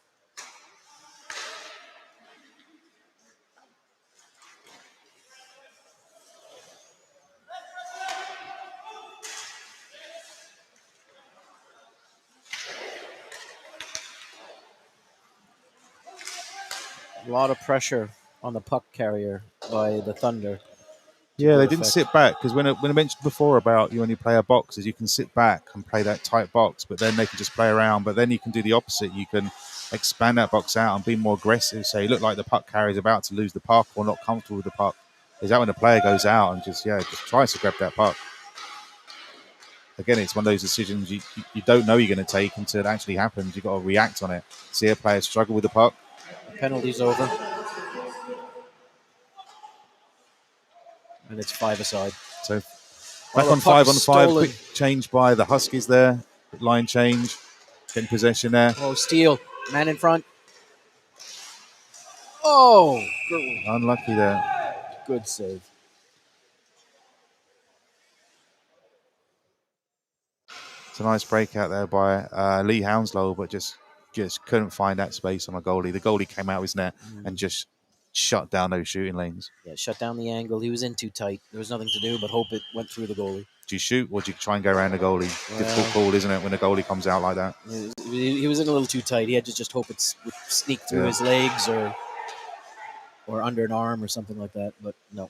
A lot of pressure on the puck carrier by the Thunder. Yeah, they didn't sit back because when I mentioned before about you when you play a box is you can sit back and play that tight box, but then they can just play around. But then you can do the opposite. You can expand that box out and be more aggressive. So you look like the puck carrier is about to lose the puck or not comfortable with the puck. Is that when the player goes out and just tries to grab that puck? Again, it's one of those decisions you don't know you're going to take until it actually happens. You've got to react on it. See a player struggle with the puck. The penalty's over. And it's 5 aside. So Back Well, on the puck 5-on-5. stolen. Quick change by the Huskies there. Line change. Getting possession there. Oh, steal. Man in front. Oh, Unlucky there. good save. It's a nice breakout there by Lee Hounslow, but just couldn't find that space on a goalie. The goalie came out of his net and just shut down those shooting lanes. Yeah, shut down the angle. He was in too tight. There was nothing to do but hope it went through the goalie. Do you shoot or do you try and go around the goalie? Well, difficult call, isn't it, when the goalie comes out like that? He was in a little too tight. He had to just hope it would sneak through his legs or under an arm or something like that, but no.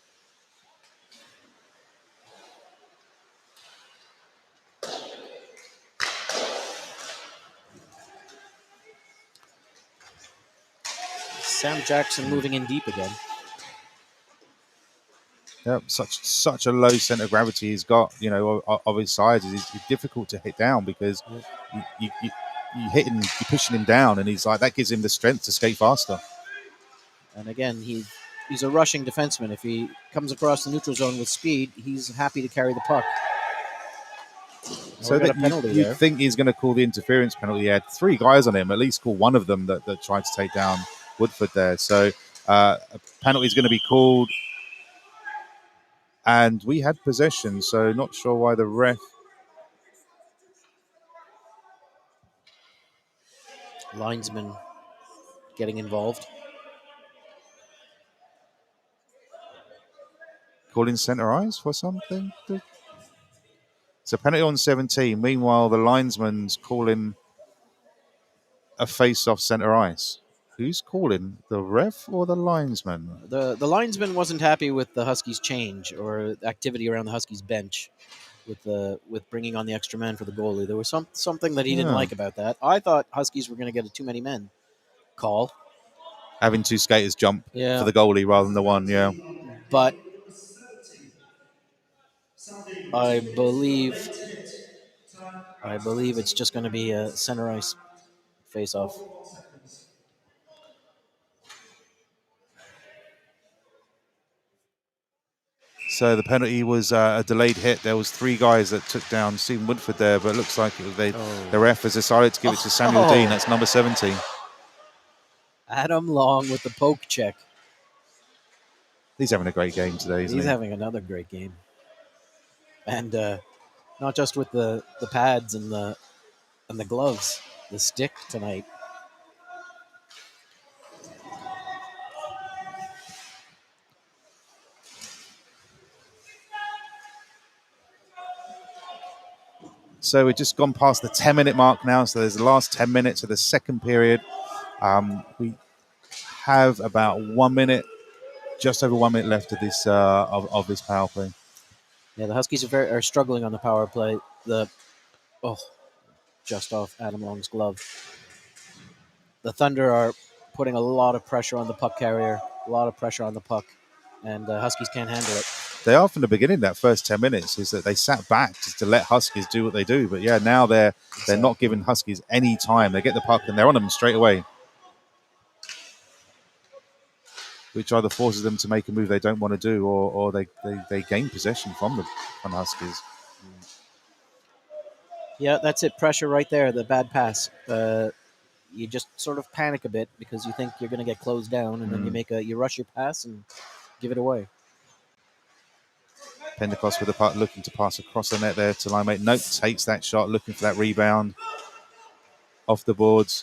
Sam Jackson moving in deep again. Yep, such a low center of gravity he's got, of his size. It's difficult to hit down because you hitting, you're pushing him down, and he's like, that gives him the strength to skate faster. And again, he's a rushing defenseman. If he comes across the neutral zone with speed, he's happy to carry the puck. So that you think he's going to call the interference penalty. He had 3 guys on him, at least call one of them that tried to take down Woodford there. So a penalty is going to be called. And we had possession, so not sure why the ref. Linesman getting involved. Calling center ice for something. It's a penalty on 17. Meanwhile, the linesman's calling a face-off center ice. Who's calling, the ref or the linesman? The linesman wasn't happy with the Huskies' change or activity around the Huskies' bench with bringing on the extra man for the goalie. There was something that he didn't like about that. I thought Huskies were going to get a too many men call. Having 2 skaters jump for the goalie rather than the one, But I believe it's just going to be a center ice face-off. So the penalty was a delayed hit. There was 3 guys that took down Stephen Woodford there, but it looks like the ref has decided to give it to Samuel Dean. That's number 17. Adam Long with the poke check. He's having a great game today, isn't he? He's having another great game. And not just with the pads and the gloves, the stick tonight. So we've just gone past the 10-minute mark now. So there's the last 10 minutes of the second period. We have about 1 minute, just over 1 minute left of this of this power play. Yeah, the Huskies are struggling on the power play. Just off Adam Long's glove. The Thunder are putting a lot of pressure on the puck carrier, a lot of pressure on the puck, and the Huskies can't handle it. They are from the beginning, that first 10 minutes, is that they sat back just to let Huskies do what they do. But yeah, now they're not giving Huskies any time. They get the puck and they're on them straight away, which either forces them to make a move they don't want to do, or they gain possession from the Huskies. Yeah, that's it. Pressure right there, the bad pass. You just sort of panic a bit because you think you're going to get closed down, and then you rush your pass and give it away. Pentecost with the puck, looking to pass across the net there to line mate. Nope, takes that shot, looking for that rebound off the boards.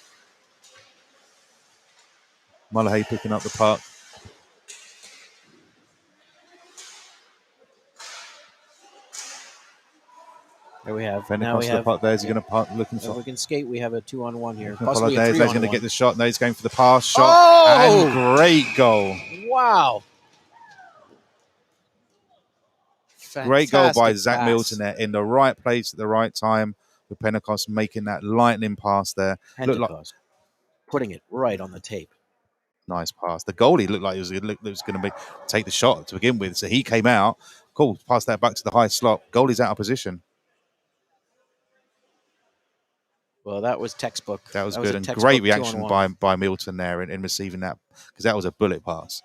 Mullahay picking up the puck. There we have. Pentecost with the puck there. Is he going to puck looking for? If we can skate, we have a 2-on-1 here. Possibly a 3-on-1. He's going to get the shot. No, he's going for the pass shot. And great goal. Wow. Great goal by Zach pass. Milton there, in the right place at the right time, with Pentecost making that lightning pass there. Pentecost putting it right on the tape. Nice pass. The goalie looked like he was going to take the shot to begin with, so he came out. Cool, pass that back to the high slot. Goalie's out of position. Well, that was textbook. That was good, and great reaction by Milton there in receiving that, because that was a bullet pass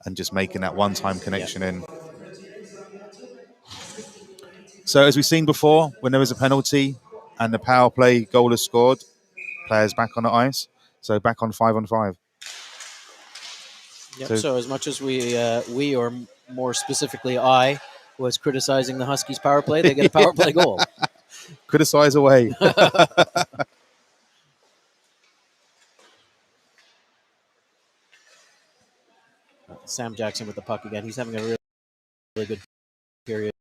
and just making that one-time connection in. So as we've seen before, when there was a penalty and the power play goal is scored, players back on the ice. So back on 5-on-5. Yep. So as much as we or more specifically I was criticizing the Huskies power play, they get a power play goal. Criticize away. Sam Jackson with the puck again. He's having a really, really good period.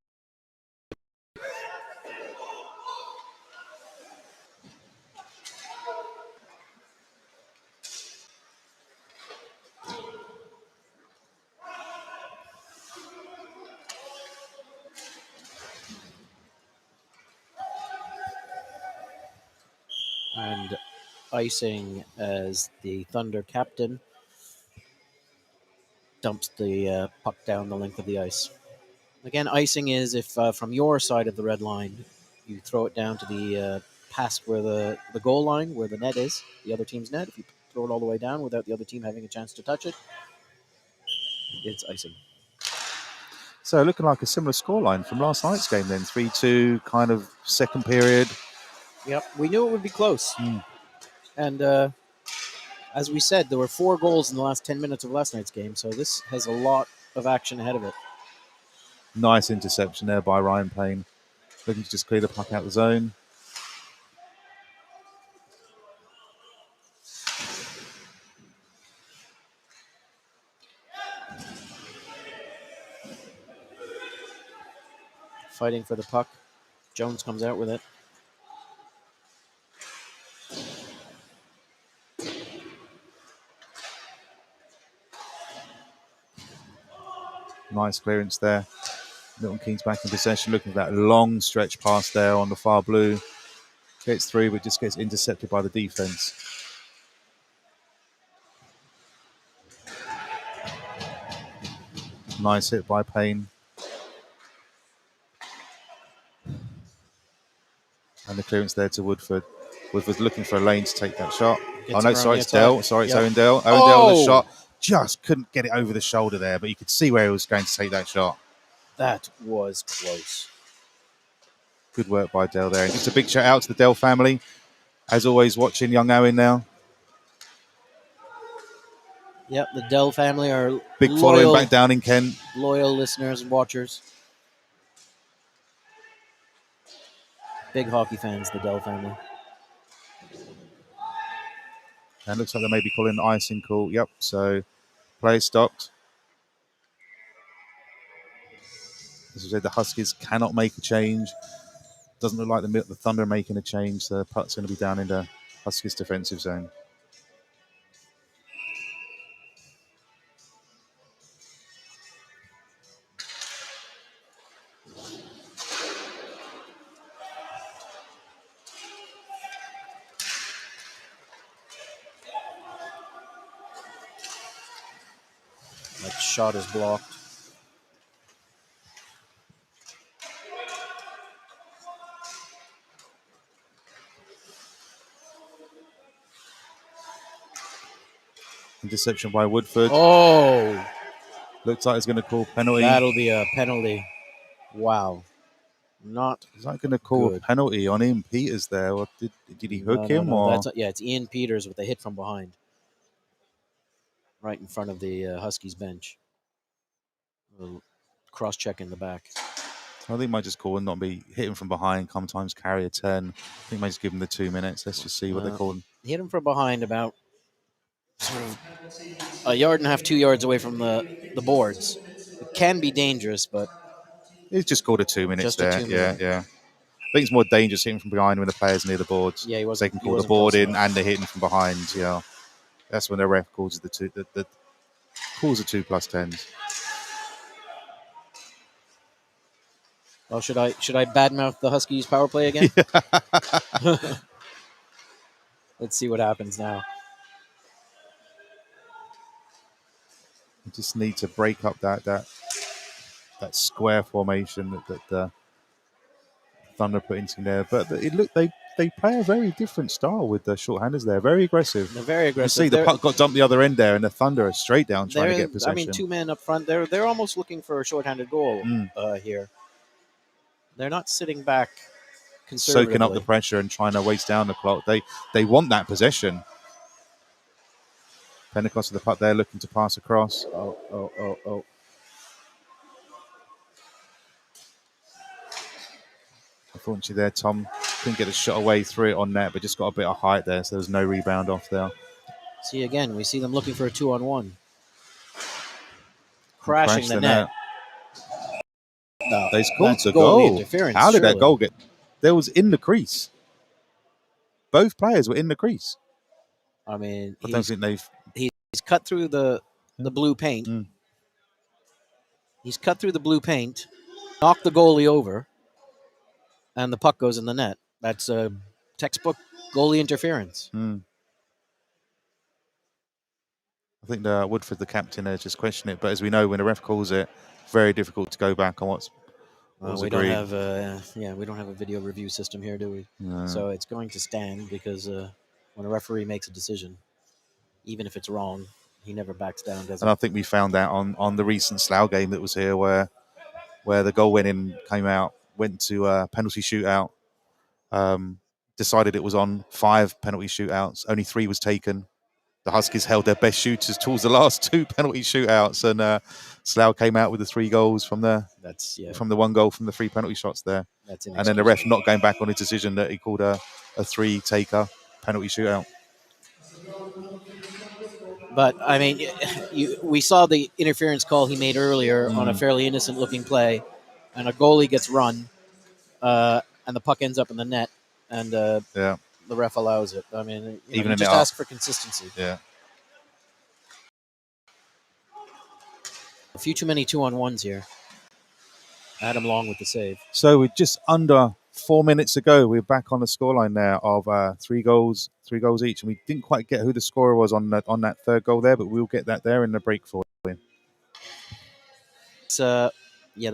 And icing as the Thunder captain dumps the puck down the length of the ice. Again, icing is if from your side of the red line, you throw it down to the past where the goal line, where the net is, the other team's net. If you throw it all the way down without the other team having a chance to touch it, it's icing. So looking like a similar scoreline from last night's game then. 3-2, kind of second period. Yep, we knew it would be close. And as we said, there were 4 goals in the last 10 minutes of last night's game, so this has a lot of action ahead of it. Nice interception there by Ryan Payne. Looking to just clear the puck out of the zone. Fighting for the puck. Jones comes out with it. Nice clearance there. Milton Keynes back in possession, looking for that long stretch pass there on the far blue. Gets through, but just gets intercepted by the defense. Nice hit by Payne. And the clearance there to Woodford. Woodford's looking for a lane to take that shot. It's Dell. Sorry, it's Owen Dell. Owen Dell with a shot. Just couldn't get it over the shoulder there, but you could see where he was going to take that shot. That was close. Good work by Dell there. And just a big shout out to the Dell family. As always, watching young Owen now. Yep, the Dell family are big following back down in Kent. Loyal listeners and watchers. Big hockey fans, the Dell family. And looks like they may be calling an icing call. Yep, so play stopped. As I said, the Huskies cannot make a change. Doesn't look like the Thunder are making a change. The puck's going to be down in the Huskies defensive zone. That shot is blocked. Interception by Woodford. Oh! Looks like it's going to call penalty. That'll be a penalty. Wow. Not Is that going to call good. a penalty on Ian Peters there? Or did he hook him? Or? It's Ian Peters with a hit from behind. Right in front of the Huskies bench. Cross-check in the back. I think he might just call and not be hitting from behind, sometimes carry a 10. I think might just give him the 2 minutes. Let's just see what they're calling. Hit him from behind about sort of a yard and a half, 2 yards away from the boards. It can be dangerous, but... He's just called a 2 minutes just there. A 2 minute. Yeah. I think it's more dangerous hitting from behind when the player's near the boards. Yeah, they can call the board in and they're hitting from behind. Yeah, that's when the ref calls the two. The calls are 2+10s. Oh, should I badmouth the Huskies power play again? Let's see what happens now. You just need to break up that square formation that the Thunder put into there. But they play a very different style with the shorthanders there. Very aggressive. They're very aggressive. You see the puck got dumped the other end there, and the Thunder are straight down trying to get possession. I mean, 2 men up front. They're almost looking for a shorthanded goal here. They're not sitting back soaking up the conservatively. pressure and trying to waste down the clock. They want that possession. Pentecost with the puck there, looking to pass across. Oh. Unfortunately there, Tom couldn't get a shot away through it on net, but just got a bit of height there, so there was no rebound off there. See, again, we see them looking for a 2-on-1. Crashed Crashing the net. No, they scored that's the goalie goal. interference. How did surely. that goal get? There was in the crease. Both players were in the crease. I mean, I don't think they've. he's cut through the blue paint. Mm. He's cut through the blue paint, knocked the goalie over, and the puck goes in the net. That's a textbook goalie interference. Mm. I think Woodford, the captain, just questioned it. But as we know, when a ref calls it, very difficult to go back on what was we agreed. don't have we don't have a video review system here, do we? No. So it's going to stand because when a referee makes a decision, even if it's wrong, he never backs down, does he? And I think we found out on the recent Slough game that was here where the goal went in, came out, went to a penalty shootout, decided it was on 5 penalty shootouts, only 3 was taken. The Huskies held their best shooters towards the last 2 penalty shootouts, and Slough came out with the 3 goals from the 1 goal from the 3 penalty shots there. And then the ref not going back on his decision that he called a 3-taker penalty shootout. But, I mean, we saw the interference call he made earlier on a fairly innocent-looking play, and a goalie gets run, and the puck ends up in the net, and the ref allows it. I mean, you just ask for consistency. Yeah. A few too many 2-on-1s here. Adam Long with the save. So we're just under 4 minutes ago. We're back on the scoreline there of 3 goals each, and we didn't quite get who the scorer was on that third goal there, but we'll get that there in the break for you. The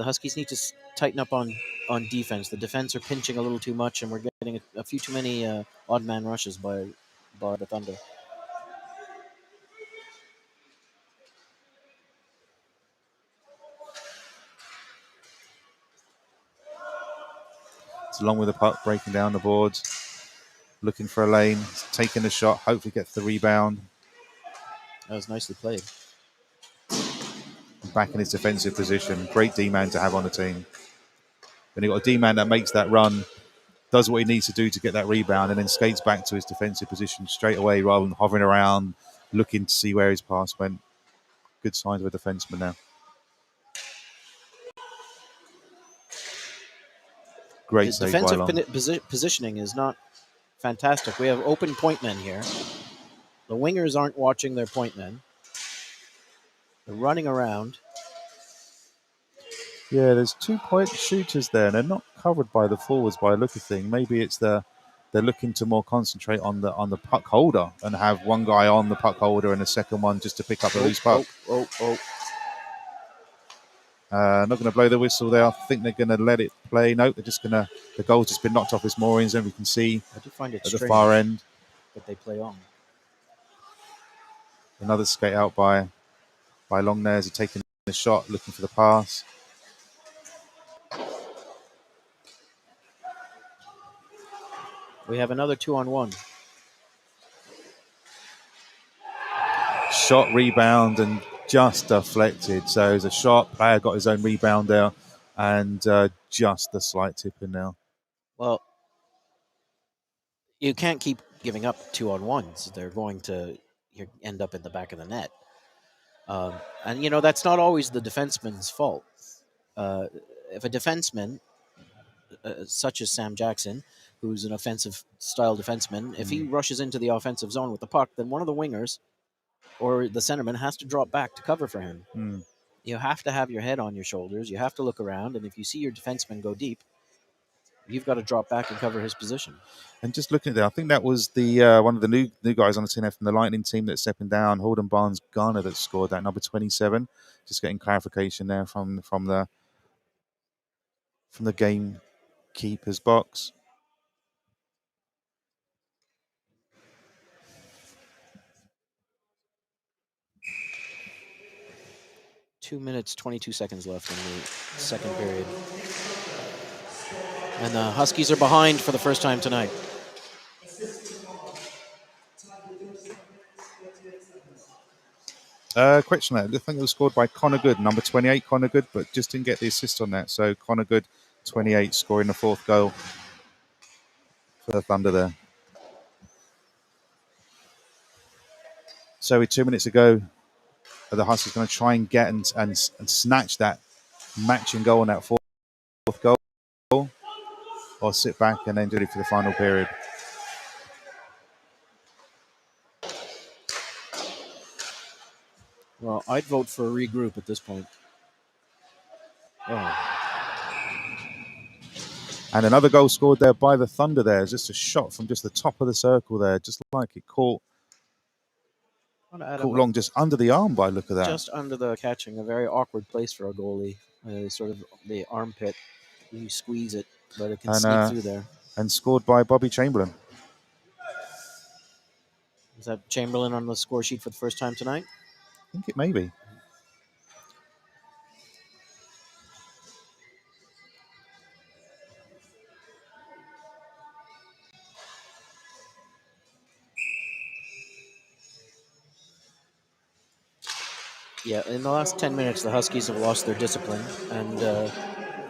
Huskies need to tighten up on defense. The defense are pinching a little too much, and we're getting a few too many odd man rushes by the Thunder. It's along with the puck, breaking down the boards, looking for a lane, taking the shot, hopefully gets the rebound. That was nicely played. Back in his defensive position. Great D-man to have on the team. When you've got a D-man that makes that run, does what he needs to do to get that rebound, and then skates back to his defensive position straight away rather than hovering around, looking to see where his pass went. Good signs of a defenseman now. Great save by Long. Defensive positioning is not fantastic. We have open point men here. The wingers aren't watching their point men. They're running around. Yeah, there's 2 point shooters there, and they're not covered by the forwards by a look of thing. Maybe it's they're looking to more concentrate on the puck holder and have one guy on the puck holder and a second one just to pick up a loose puck. Not going to blow the whistle there. I think they're going to let it play. No, they're just going to. The goal's just been knocked off his moorings, and we can see I do find it at the far end. But they play on. Another skate out by Long there as he's taking the shot, looking for the pass. We have another 2-on-1. Shot, rebound, and just deflected. So it's a shot. Player got his own rebound there, and just a slight tip in now. Well, you can't keep giving up 2-on-1s. They're going to end up in the back of the net. And, that's not always the defenseman's fault. If a defenseman, such as Sam Jackson, who's an offensive-style defenseman, if he rushes into the offensive zone with the puck, then one of the wingers or the centerman has to drop back to cover for him. You have to have your head on your shoulders. You have to look around, and if you see your defenseman go deep, you've got to drop back and cover his position. And just looking at that, I think that was the one of the new guys on the team from the Lightning team that's stepping down, Holden Barnes Garner, that scored that, number 27. Just getting clarification there from the gamekeeper's box. Two minutes, 22 seconds left in the second period. And the Huskies are behind for the first time tonight. Question that. I think it was scored by Connor Good, number 28, Connor Good, but just didn't get the assist on that. So Connor Good, 28, scoring the fourth goal for the Thunder there. So with 2 minutes ago, the Huskies going to try and get and snatch that matching goal on that fourth goal, or sit back and then do it for the final period. Well, I'd vote for a regroup at this point. Oh. And another goal scored there by the Thunder there. Just a shot from just the top of the circle there, just like it caught long just under the arm by look of that. Just under the catching, a very awkward place for a goalie. Sort of the armpit. You squeeze it, but it can sneak through there. And scored by Bobby Chamberlain. Is that Chamberlain on the score sheet for the first time tonight? I think it may be. Yeah, in the last 10 minutes, the Huskies have lost their discipline, and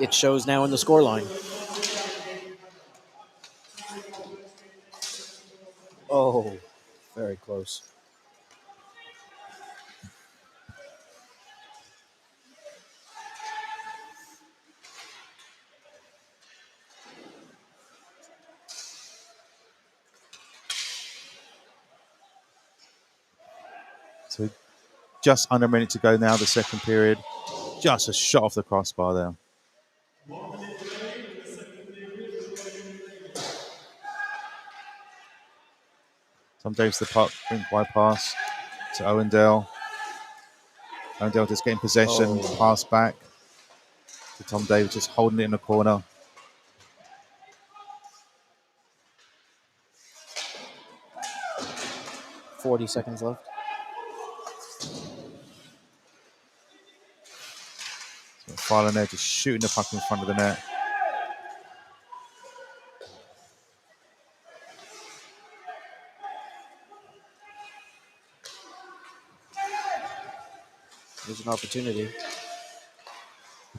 it shows now in the scoreline. Oh, very close. So just under a minute to go now, the second period. Just a shot off the crossbar there. Tom Davis the puck, brink wide pass to Owendale. Owendale just getting possession, pass back to Tom Davis, just holding it in the corner. .40 seconds left. So Farland there just shooting the puck in front of the net. There's an opportunity.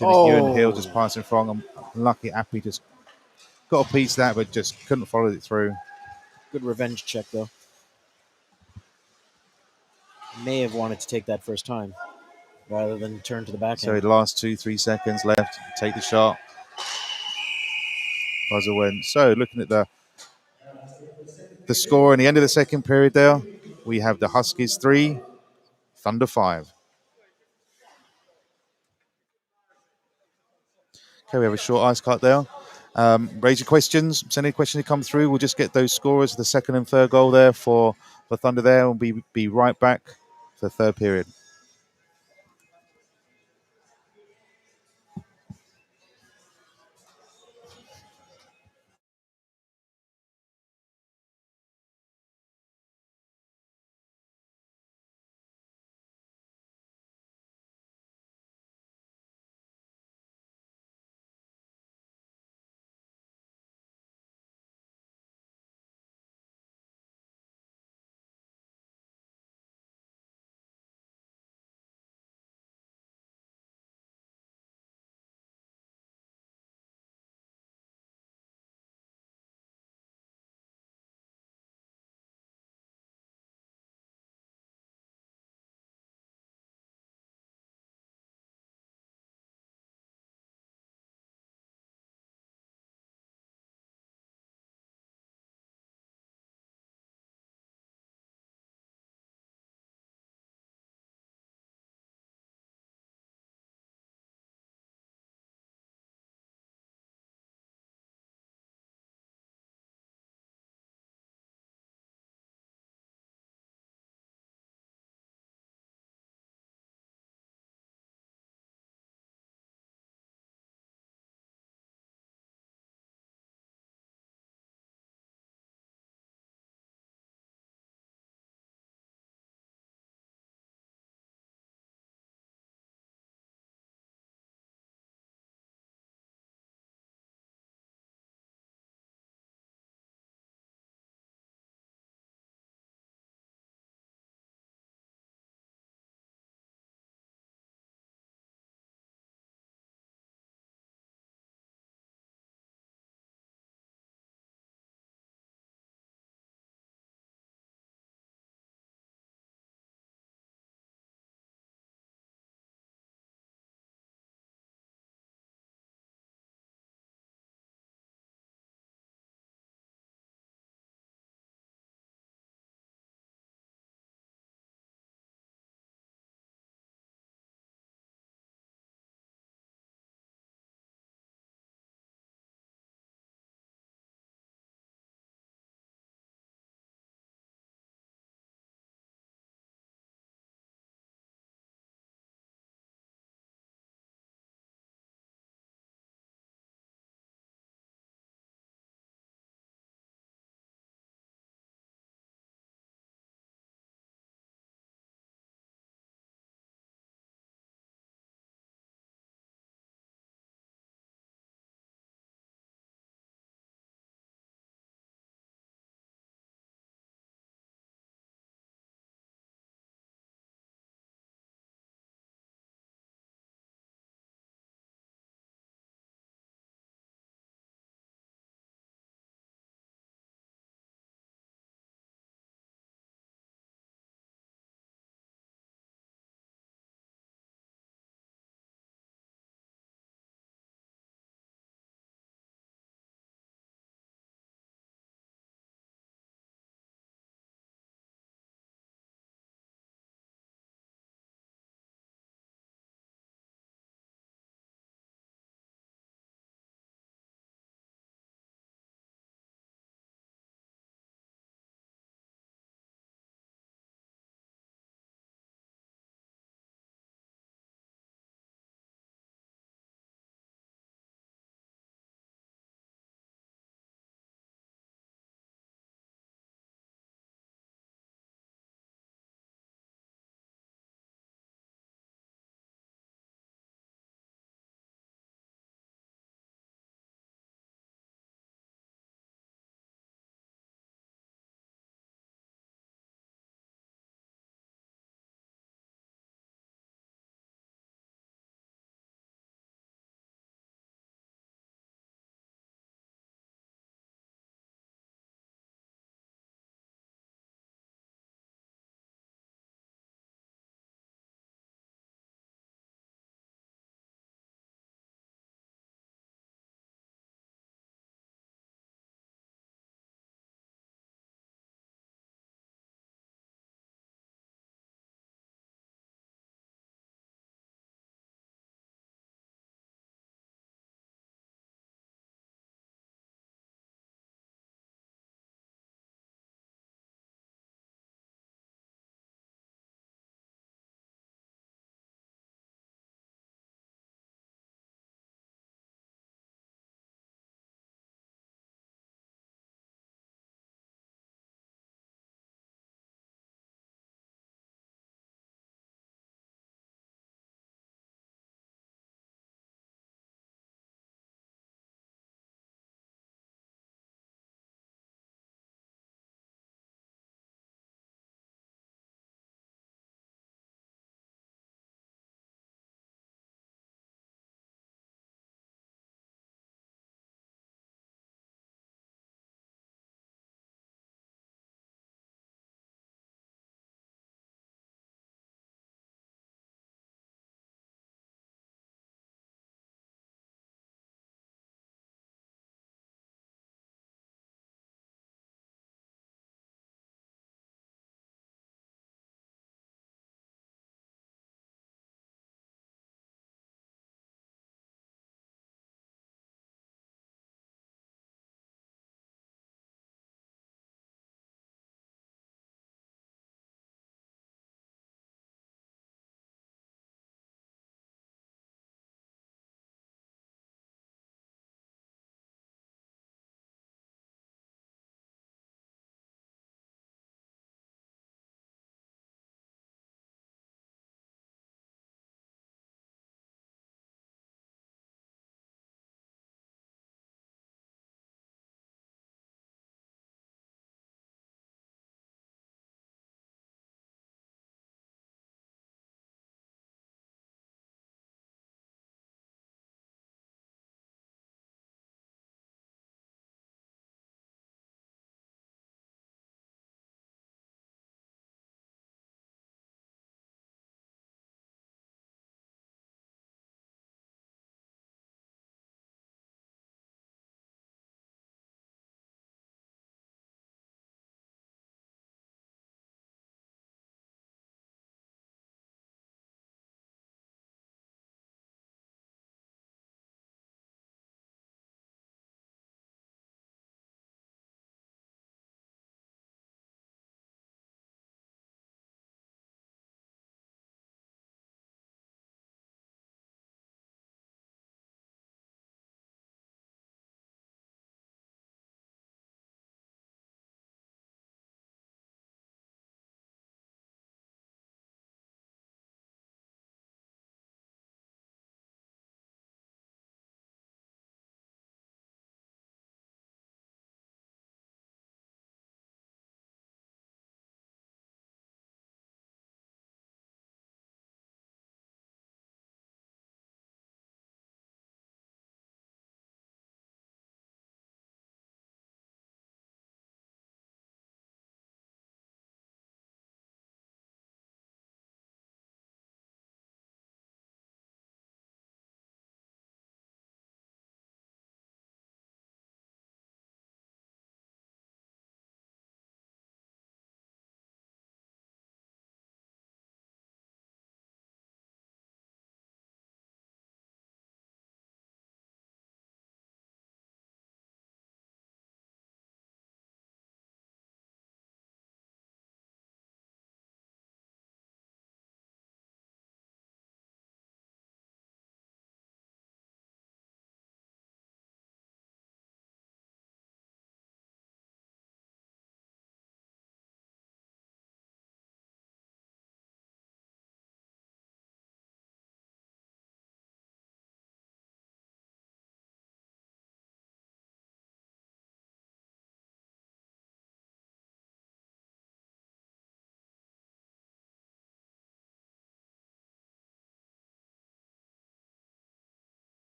Ewan Hill just passing from him. Lucky Appy just got a piece of that, but just couldn't follow it through. Good revenge check, though. May have wanted to take that first time rather than turn to the backhand. So the last 2-3 seconds left. Take the shot. Buzzer went. So looking at the score in the end of the second period there, we have the Huskies 3, Thunder 5. Okay, we have a short ice cut there. Raise your questions. Send any questions that come through. We'll just get those scorers for the second and third goal there for Thunder there. We'll be right back for the third period.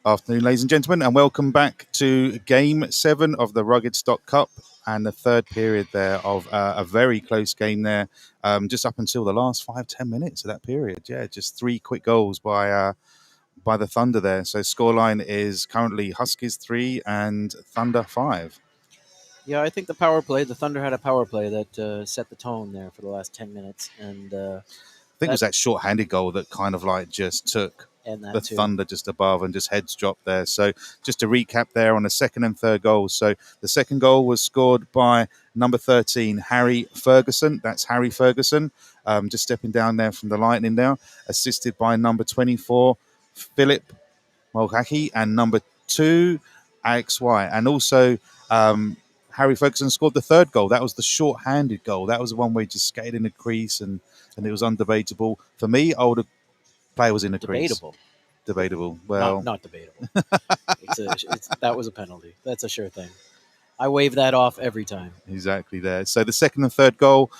Afternoon, ladies and gentlemen, and welcome back to Game 7 of the Rugged Stock Cup and the third period there of a very close game there, just up until the last 5-10 minutes of that period. Yeah, just 3 quick goals by the Thunder there. So scoreline is currently Huskies 3 and Thunder 5. Yeah, I think the Thunder had a power play that set the tone there for the last 10 minutes, and I think it was that short-handed goal that kind of like just took that the too. Thunder just above and just heads dropped there. So just to recap there on the second and third goals. So the second goal was scored by number 13, Harry Ferguson. That's Harry Ferguson, just stepping down there from the Lightning now, assisted by number 24, Philip Mulcahy, and number 2, Alex White. And also Harry Ferguson scored the third goal. That was the short-handed goal. That was the one where he just skated in the crease and it was undebatable. For me, I would have player was in the crease. Debatable. Well, not debatable. That was a penalty. That's a sure thing. I wave that off every time. Exactly there. So the second and third goal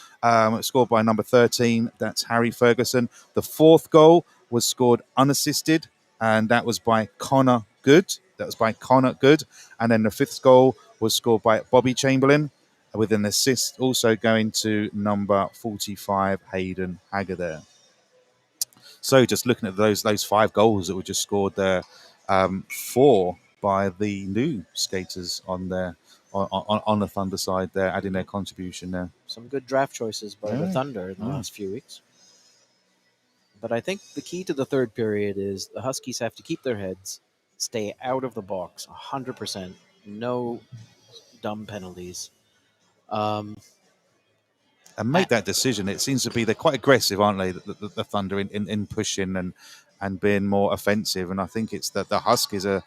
scored by number 13. That's Harry Ferguson. The fourth goal was scored unassisted, and that was by Connor Good. And then the fifth goal was scored by Bobby Chamberlain, with an assist also going to number 45, Hayden Hagger there. So just looking at those 5 goals that were just scored there, 4 by the new skaters on there on the Thunder side there, adding their contribution there. Some good draft choices by the Thunder in the last few weeks. But I think the key to the third period is the Huskies have to keep their heads, stay out of the box 100%, no dumb penalties. And make that decision. It seems to be they're quite aggressive, aren't they, the Thunder in pushing and being more offensive. And I think it's that the Huskies are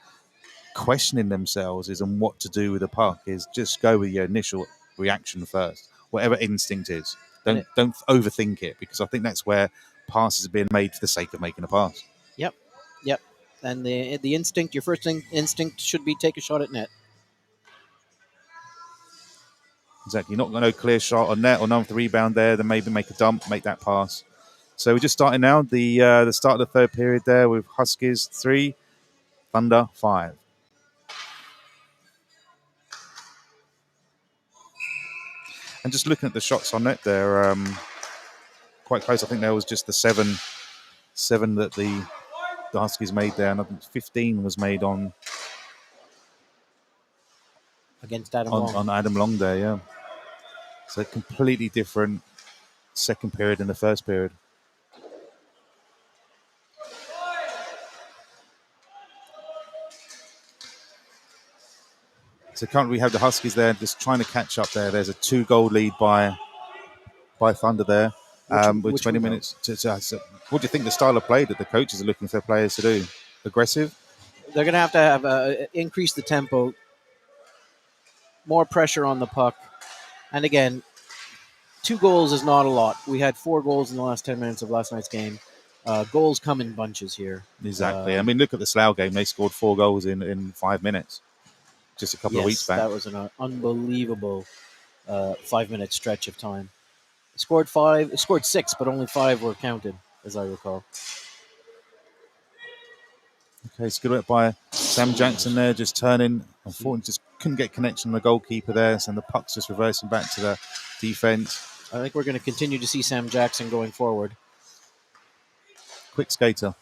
questioning themselves on what to do with the puck. Is just go with your initial reaction first, whatever instinct is. Don't overthink it, because I think that's where passes are being made for the sake of making a pass. Yep. And the instinct, your first instinct should be take a shot at net. Exactly. Not going to clear shot on net or none for the rebound there. Then maybe make a dump, make that pass. So we're just starting now the start of the third period there with Huskies 3, Thunder 5. And just looking at the shots on net, they're quite close. I think there was just the seven that the Huskies made there, and I think 15 was made on against Adam Long. On Adam Long there, yeah. So completely different second period than the first period. So currently we have the Huskies there just trying to catch up there. There's a 2-goal lead by Thunder there with 20 minutes. So what do you think the style of play that the coaches are looking for players to do? Aggressive? They're going to have increase the tempo, more pressure on the puck. And again, 2 goals is not a lot. We had 4 goals in the last 10 minutes of last night's game. Goals come in bunches here. Exactly. I mean, look at the Slough game. They scored 4 goals in 5 minutes. Just a couple of weeks back. That was an unbelievable 5-minute stretch of time. Scored 6, but only 5 were counted, as I recall. Okay, it's good work by Sam Jackson there, just turning. Unfortunately, just couldn't get connection on the goalkeeper there, so the puck's just reversing back to the defense. I think we're going to continue to see Sam Jackson going forward. Quick skater.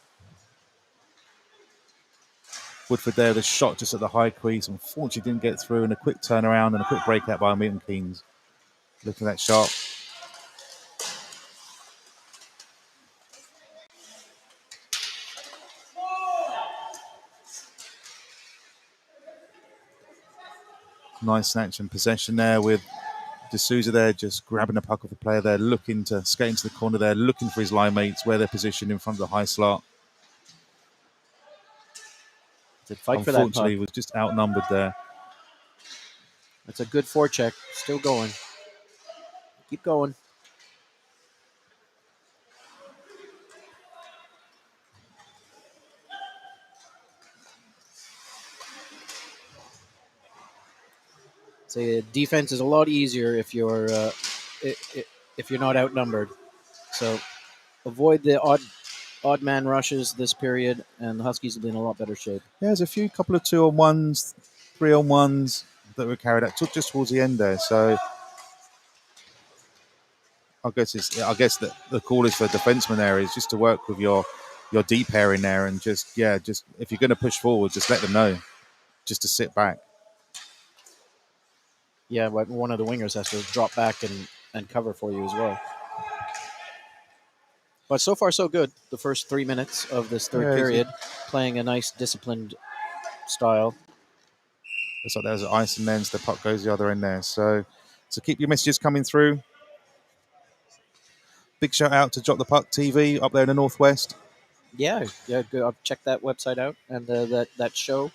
Woodford there, the shot just at the high crease. Unfortunately, didn't get through, and a quick turnaround and a quick breakout by Milton Keynes. Looking at that shot. Nice snatch and possession there with D'Souza there, just grabbing the puck off the player there, looking to skate into the corner there, looking for his line mates, where they're positioned in front of the high slot. Unfortunately, he was just outnumbered there. That's a good forecheck. Still going. Keep going. So defense is a lot easier if you're not outnumbered. So avoid the odd odd man rushes this period, and the Huskies will be in a lot better shape. Yeah, there's a couple of 2-on-1s, 3-on-1s that were carried out just towards the end there. So I guess that the call is for defenseman there is just to work with your deep pair in there and just if you're going to push forward, just let them know, just to sit back. Yeah, but one of the wingers has to drop back and cover for you as well. But so far, so good. The first 3 minutes of this third period, playing a nice, disciplined style. Looks like there's ice and then the puck goes the other end there. So keep your messages coming through. Big shout out to Drop the Puck TV up there in the Northwest. Yeah, good. I'll check that website out, and that show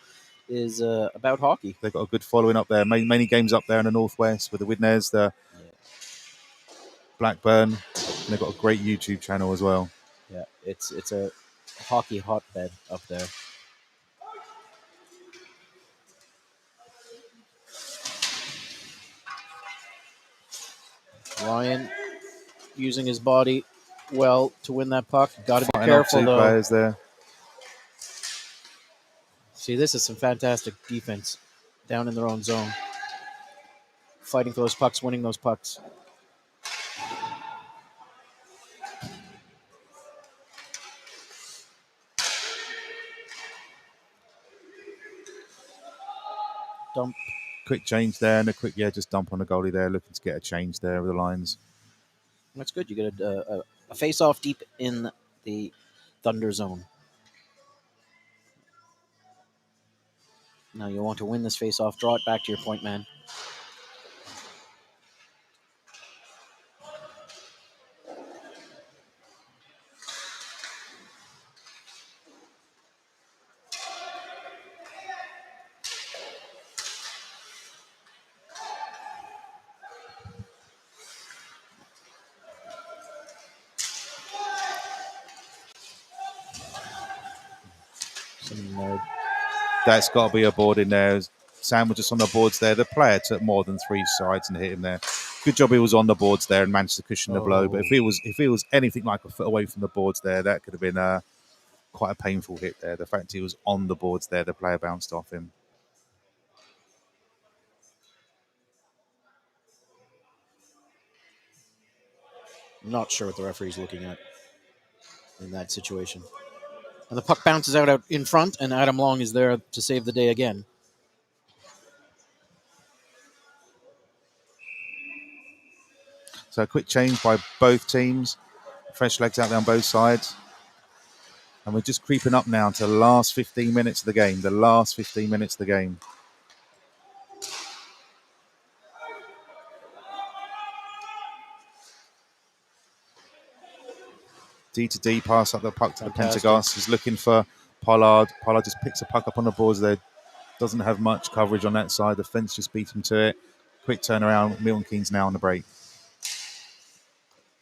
is about hockey. They've got a good following up there. Many games up there in the Northwest with the Widnes, the Blackburn, and they've got a great YouTube channel as well. Yeah, it's a hockey hotbed up there. Ryan using his body well to win that puck. Got to be careful, though. Players there. See, this is some fantastic defense down in their own zone. Fighting for those pucks, winning those pucks. Dump. Quick change there and a quick, just dump on the goalie there, looking to get a change there with the lines. That's good. You get a face-off deep in the Thunder zone. Now you want to win this face-off. Draw it back to your point man. That's got to be a board in there. Sam was just on the boards there. The player took more than 3 strides and hit him there. Good job he was on the boards there and managed to cushion the blow. But if it was anything like a foot away from the boards there, that could have been quite a painful hit there. The fact he was on the boards there, the player bounced off him. I'm not sure what the referee's looking at in that situation. And the puck bounces out in front, and Adam Long is there to save the day again. So a quick change by both teams. Fresh legs out there on both sides. And we're just creeping up now to the last 15 minutes of the game. The last 15 minutes of the game. D to D pass up the puck to the Pendergast. He's looking for Pollard. Pollard just picks the puck up on the boards there. Doesn't have much coverage on that side. The fence just beat him to it. Quick turnaround. Milton Keynes now on the break.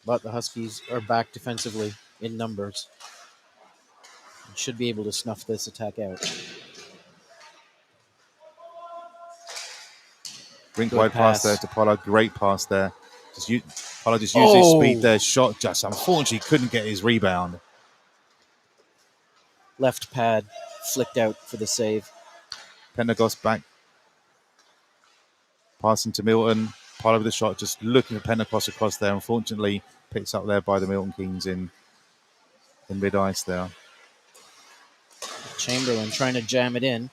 But the Huskies are back defensively in numbers. Should be able to snuff this attack out. Rink wide pass there to Pollard. Great pass there. Pollard just used his speed there. Shot just unfortunately couldn't get his rebound. Left pad flicked out for the save. Pendergast back. Passing to Milton. Pollard with the shot, just looking for Pendergast across there. Unfortunately, picked up there by the Milton Keynes in mid-ice there. Chamberlain trying to jam it in.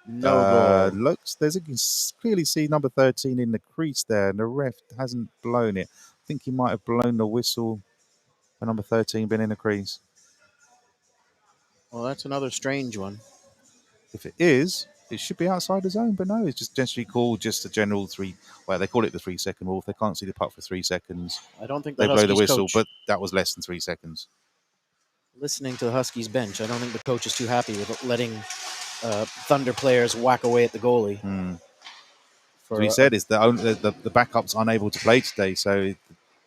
No goal. You can clearly see number 13 in the crease there, and the ref hasn't blown it. I think he might have blown the whistle for number 13 being in the crease. Well, that's another strange one. If it is, it should be outside the zone, but no, it's just generally called just a general 3. Well, they call it the 3-second rule. If they can't see the puck for 3 seconds, I don't think they blow the whistle, coach, but that was less than 3 seconds. Listening to the Huskies bench, I don't think the coach is too happy with letting Thunder players whack away at the goalie. What he said is that the backup's unable to play today, so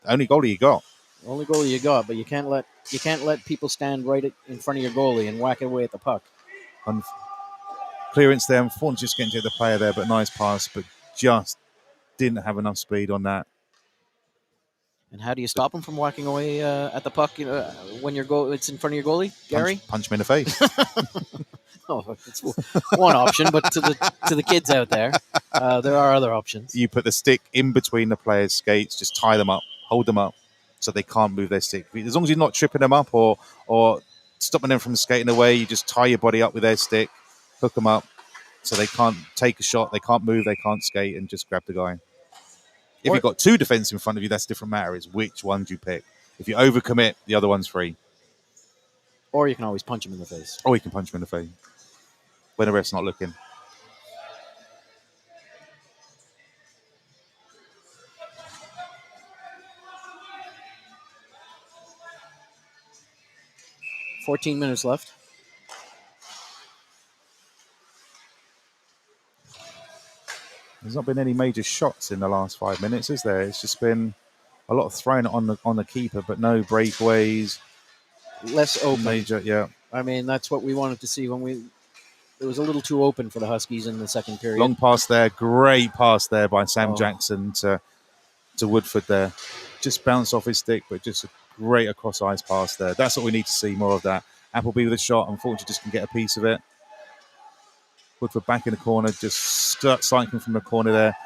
only goalie you got. Only goalie you got, but you can't let people stand right in front of your goalie and whack away at the puck. Clearance there, unfortunately just getting to the player there, but nice pass, but just didn't have enough speed on that. And how do you stop him from walking away at the puck when it's in front of your goalie, Gary? Punch him in the face. Oh, it's one option, but to the kids out there, there are other options. You put the stick in between the players' skates, just tie them up, hold them up, so they can't move their stick. As long as you're not tripping them up or stopping them from skating away, you just tie your body up with their stick, hook them up, so they can't take a shot, they can't move, they can't skate, and just grab the guy. If you've got two defense in front of you, that's a different matter. Is which ones you pick. If you overcommit, the other one's free. Or you can always punch him in the face. Or you can punch him in the face when the ref's not looking. $14 minutes left. There's not been any major shots in the last 5 minutes, is there? It's just been a lot of throwing on the keeper, but no breakaways. Less open. Major, yeah. I mean, that's what we wanted to see it was a little too open for the Huskies in the second period. Long pass there, great pass there by Sam Jackson to Woodford there. Just bounced off his stick, but just a great across ice pass there. That's what we need to see, more of that. Appleby with a shot, unfortunately just can get a piece of it. Woodford back in the corner, just cycling from the corner there.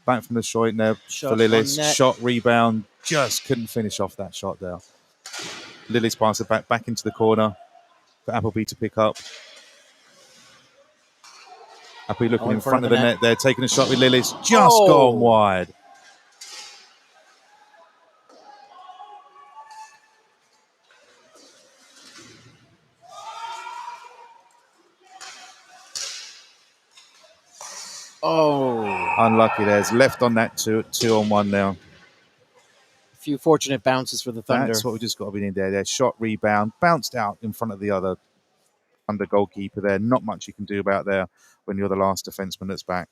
Back from the shot there for Lillis. Shot, rebound, just couldn't finish off that shot there. Lillis passed it back into the corner for Appleby to pick up. Appleby looking in front of the net there, taking a shot with Lillis, just gone wide. Oh. Unlucky there. It's left on that 2-on-1 now. A few fortunate bounces for the Thunder. That's what we just got to be in there. Their shot, rebound, bounced out in front of the other Thunder goalkeeper there. Not much you can do about there when you're the last defenseman that's back.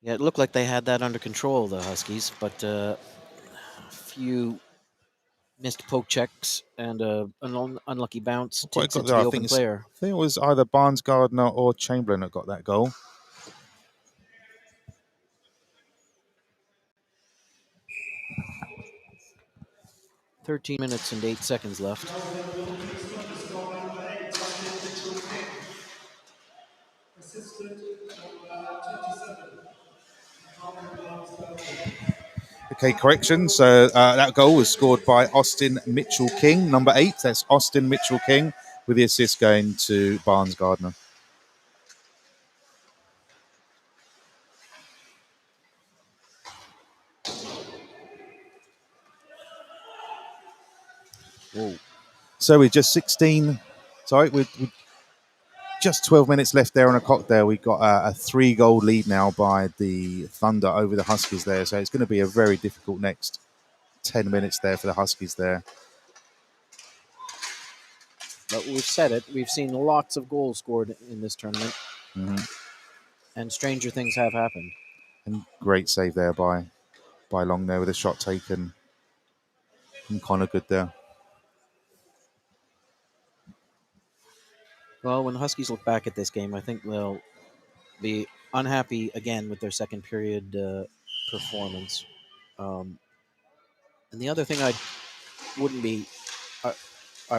Yeah, it looked like they had that under control, the Huskies, but a few missed poke checks and an unlucky bounce to the open player. I think it was either Barnes Gardner or Chamberlain that got that goal. $13 minutes and 8 seconds left. Okay, correction. So that goal was scored by Austin Mitchell-King, number 8. That's Austin Mitchell-King with the assist going to Barnes Gardner. Whoa. So with just with just 12 minutes left there on a clock there, we got a 3-goal lead now by the Thunder over the Huskies there. So it's going to be a very difficult next 10 minutes there for the Huskies there. But we've said it. We've seen lots of goals scored in this tournament. Mm-hmm. And stranger things have happened. And great save there by Long there with a shot taken. And Connor good there. Well, when the Huskies look back at this game, I think they'll be unhappy again with their second period performance. And the other thing I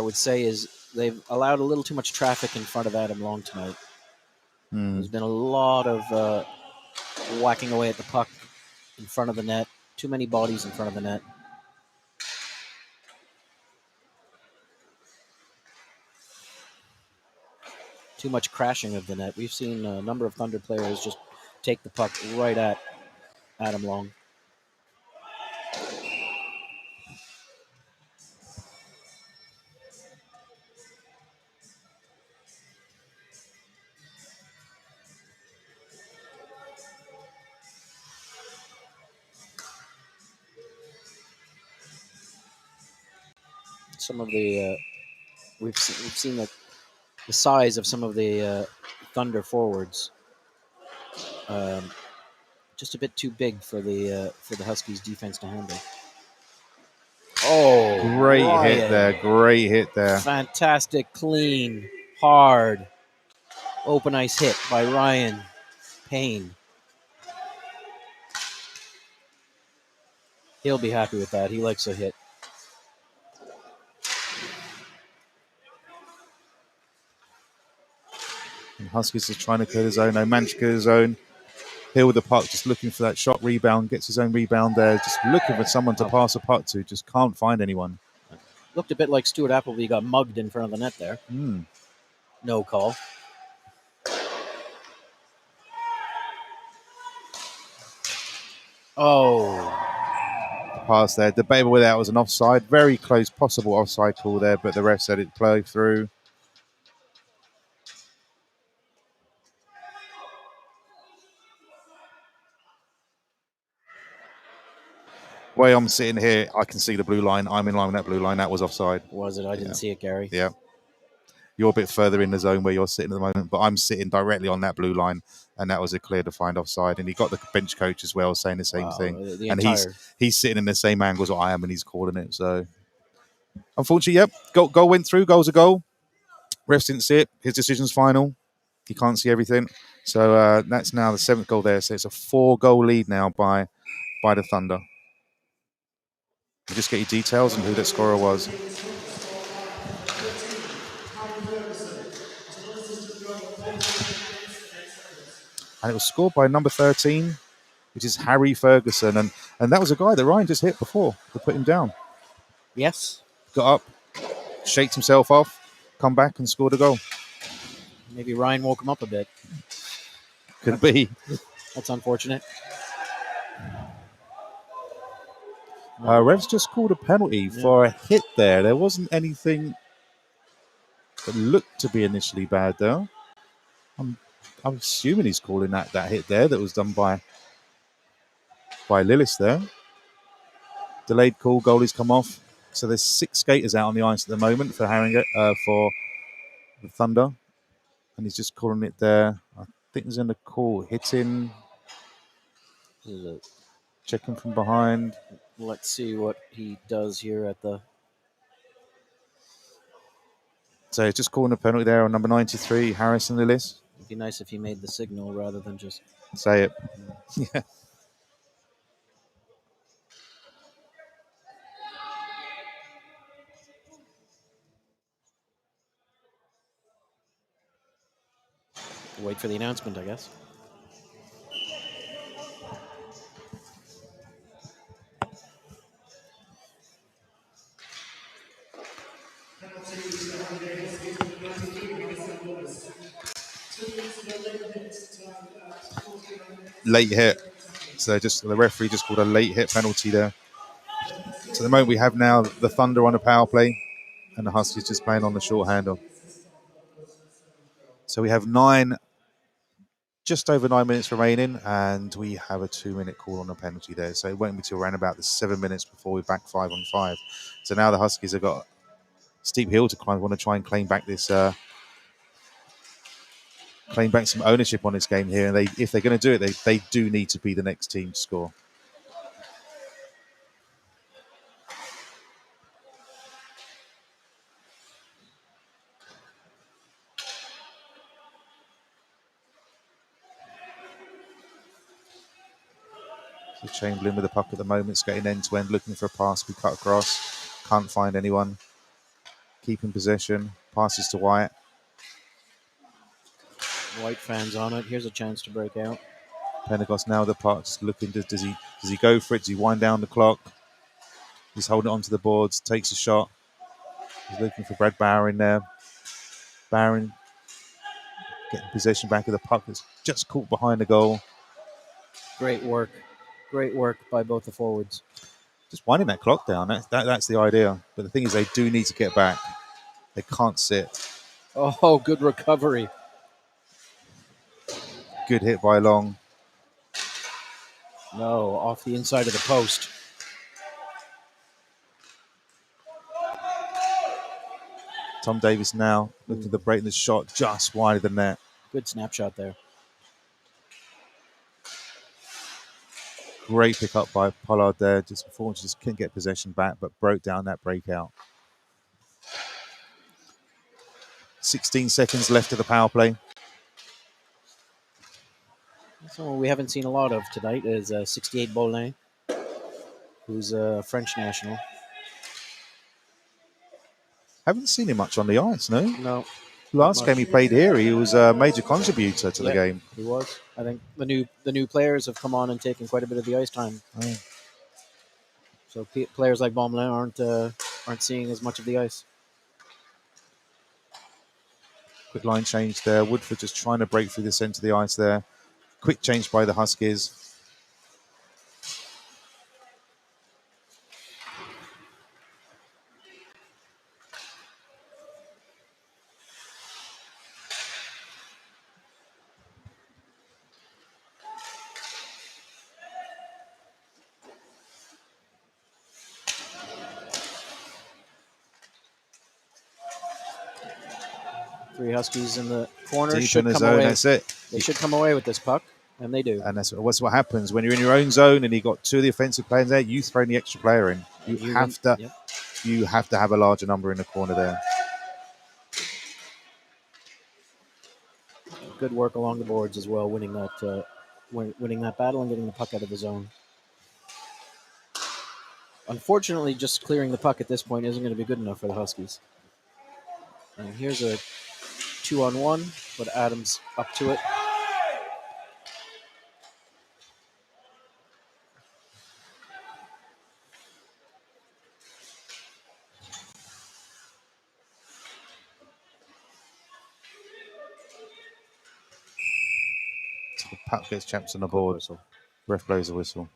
would say is they've allowed a little too much traffic in front of Adam Long tonight. There's been a lot of whacking away at the puck in front of the net. Too many bodies in front of the net. Too much crashing of the net. We've seen a number of Thunder players just take the puck right at Adam Long. Some of the we've seen the size of some of the Thunder forwards. Just a bit too big for the Huskies defense to handle. Oh, great hit there. Great hit there. Fantastic, clean, hard, open ice hit by Ryan Payne. He'll be happy with that. He likes a hit. And Huskies are trying to clear the zone. No, managed to clear the zone. Hill with the puck, just looking for that shot rebound. Gets his own rebound there. Just looking for someone to pass a puck to. Just can't find anyone. Looked a bit like Stuart Appleby got mugged in front of the net there. No call. Oh. Pass there. Debatable whether that was an offside. Very close possible offside call there, but the ref said it played through. Way I'm sitting here, I can see the blue line. I'm in line with that blue line. That was offside. Was it? I didn't see it, Gary. Yeah. You're a bit further in the zone where you're sitting at the moment, but I'm sitting directly on that blue line, and that was a clear defined offside. And he got the bench coach as well saying the same thing. The And entire... he's sitting in the same angle as I am, and he's calling it. So, unfortunately, yep, goal went through. Goal's a goal. Refs didn't see it. His decision's final. He can't see everything. So that's now the 7th goal there. So it's a 4-goal lead now by the Thunder. You just get your details and who that scorer was. And it was scored by number 13, which is Harry Ferguson. And that was a guy that Ryan just hit before to put him down. Yes. Got up, shaked himself off, come back and scored a goal. Maybe Ryan woke him up a bit. Could be. That's unfortunate. Revs just called a penalty for a hit there. There wasn't anything that looked to be initially bad, though. I'm assuming he's calling that hit there that was done by Lillis there. Delayed call, goalie's come off. So there's 6 skaters out on the ice at the moment for for the Thunder. And he's just calling it there. I think he's going to call hitting. Checking from behind. Let's see what he does here at the... So he's just calling a penalty there on number 93, Harrison Lillis. It'd be nice if he made the signal rather than just... Say it. Yeah. Wait for the announcement, I guess. Late hit. So the referee just called a late hit penalty there. So the moment we have now the Thunder on a power play and the Huskies just playing on the short handle. So we have just over 9 minutes remaining, and we have a 2-minute call on a penalty there. So it won't be till around about the 7 minutes before we're back 5-on-5. So now the Huskies have got a steep hill to climb. Want to try and claim back some ownership on this game here. And if they're going to do it, they do need to be the next team to score. So Chamberlain with the puck at the moment, skating end to end, looking for a pass. We cut across, can't find anyone. Keeping possession, passes to Wyatt. White fans on it. Here's a chance to break out. Pentecost now with the puck, just looking. Does he go for it? Does he wind down the clock? He's holding it onto the boards, takes a shot. He's looking for Brad Barron there. Barron getting possession back of the puck. That's just caught behind the goal. Great work. Great work by both the forwards. Just winding that clock down. That's the idea. But the thing is, they do need to get back. They can't sit. Oh, good recovery. Good hit by Long. No, off the inside of the post. Tom Davis now looking to break the shot just wide of the net. Good snapshot there. Great pick up by Pollard there. Just unfortunately just couldn't get possession back, but broke down that breakout. 16 seconds left of the power play. Someone we haven't seen a lot of tonight is 68 Bolin. who's a French national. Haven't seen him much on the ice, no? No, Last much. game he played here, he was a major contributor to the Yep. game. he was. I think the new players have come on and taken quite a bit of the ice time. Oh. So players like Bommelin aren't seeing as much of the ice. Quick line change there. Woodford just trying to break through the centre of the ice there. Quick change by the Huskies. Three Huskies in the corner Deep should in the come zone, away. that's it. They should come away with this puck, and they do. And that's what happens when you're in your own zone and you've got two of the offensive players there. You throw the extra player in. You have to have a larger number in the corner there. Good work along the boards as well, winning that battle and getting the puck out of the zone. Unfortunately, just clearing the puck at this point isn't going to be good enough for the Huskies. And here's a 2-on-1, but Adams up to it. So the puck gets champs on the board. Whistle. Ref blows a whistle.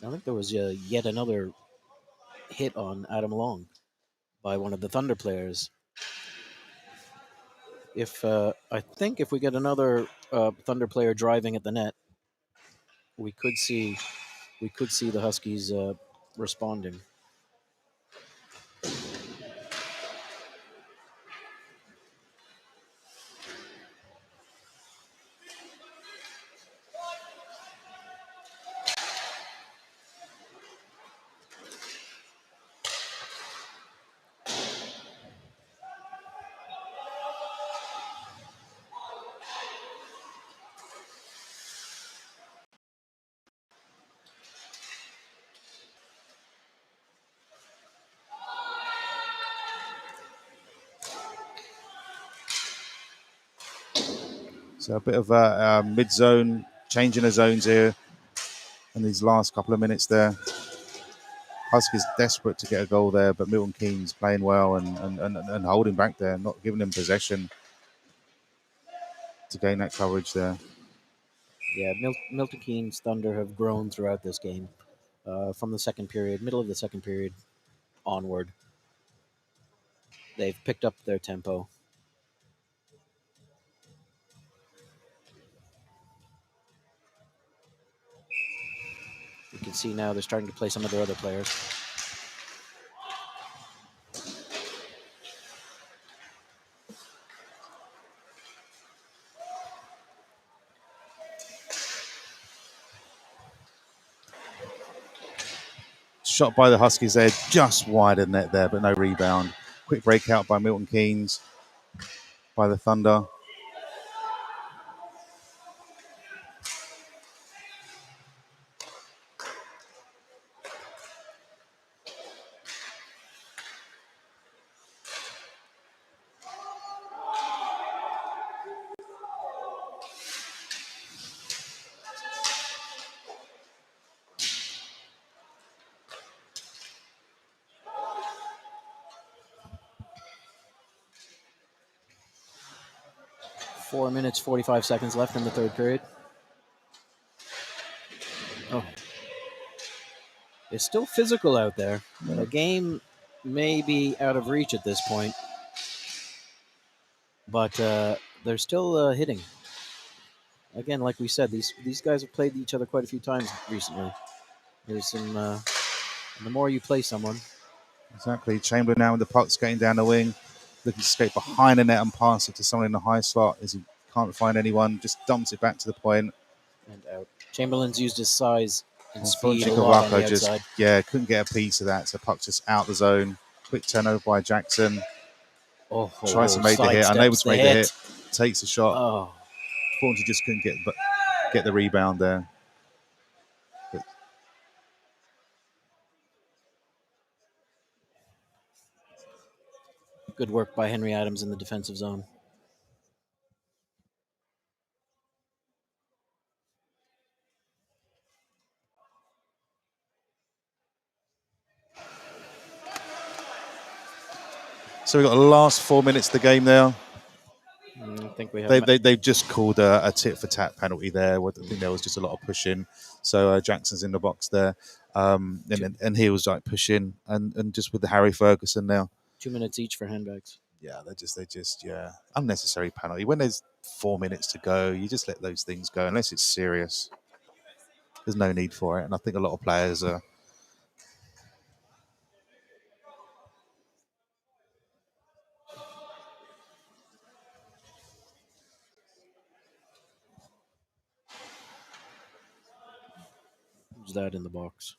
I think there was yet another hit on Adam Long by one of the Thunder players. I think if we get another Thunder player driving at the net, we could see the Huskies responding. So a bit of a mid-zone, changing the zones here in these last couple of minutes there. Huskies desperate to get a goal there, but Milton Keynes playing well and holding back there, not giving them possession to gain that coverage there. Yeah, Milton Keynes Thunder have grown throughout this game, from the second period, middle of the second period onward. They've picked up their tempo. You can see now they're starting to play some of their other players. Shot by the Huskies there, just wide of net there, but no rebound. Quick breakout by Milton Keynes, by the Thunder. Four minutes, 45 seconds left in the third period. Oh. It's still physical out there. Yeah. The game may be out of reach at this point, but they're still hitting. Again, like we said, these guys have played each other quite a few times recently. There's some, the more you play someone. Exactly. Chamberlain now with the puck skating down the wing, looking to skate behind the net and pass it to someone in the high slot as he can't find anyone, just dumps it back to the point. And out. Chamberlain's used his size and speed a lot on the outside. Couldn't get a piece of that, so puck just out the zone. Quick turnover by Jackson. Tries to make the hit, unable to make the hit. Takes a shot. Oh. Unfortunately, just couldn't get the rebound there. But Good work by Henry Adams in the defensive zone. So we've got the last 4 minutes of the game now. I think we have. They've just called a tit for tat penalty there. I think there was just a lot of pushing. So Jackson's in the box there, and he was like pushing, and just with the Harry Ferguson now. 2 minutes each for handbags. Yeah, they just unnecessary penalty. When there's 4 minutes to go, you just let those things go unless it's serious. There's no need for it, and I think a lot of players are. Who's that in the box?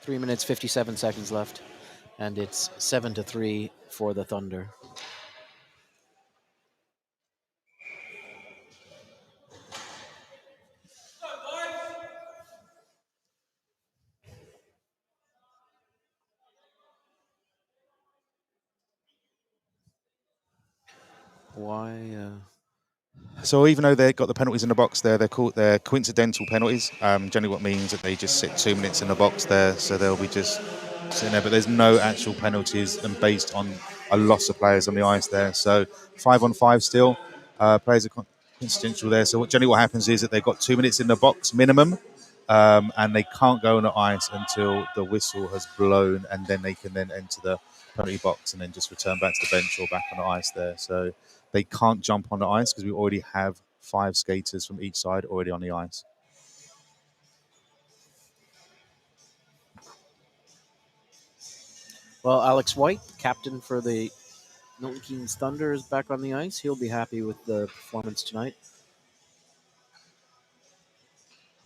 Three minutes, 57 seconds left, and it's 7-3 for the Thunder. Why? So even though they've got the penalties in the box there, they're coincidental penalties. Generally what means that they just sit 2 minutes in the box there, so they'll be just sitting there. But there's no actual penalties and based on a loss of players on the ice there. So 5-on-5 still. Players are coincidental there. So generally what happens is that they've got 2 minutes in the box minimum, and they can't go on the ice until the whistle has blown, and then they can then enter the penalty box and then just return back to the bench or back on the ice there. So they can't jump on the ice because we already have 5 skaters from each side already on the ice. Well, Alex White, captain for the Milton Keynes Thunder, is back on the ice. He'll be happy with the performance tonight.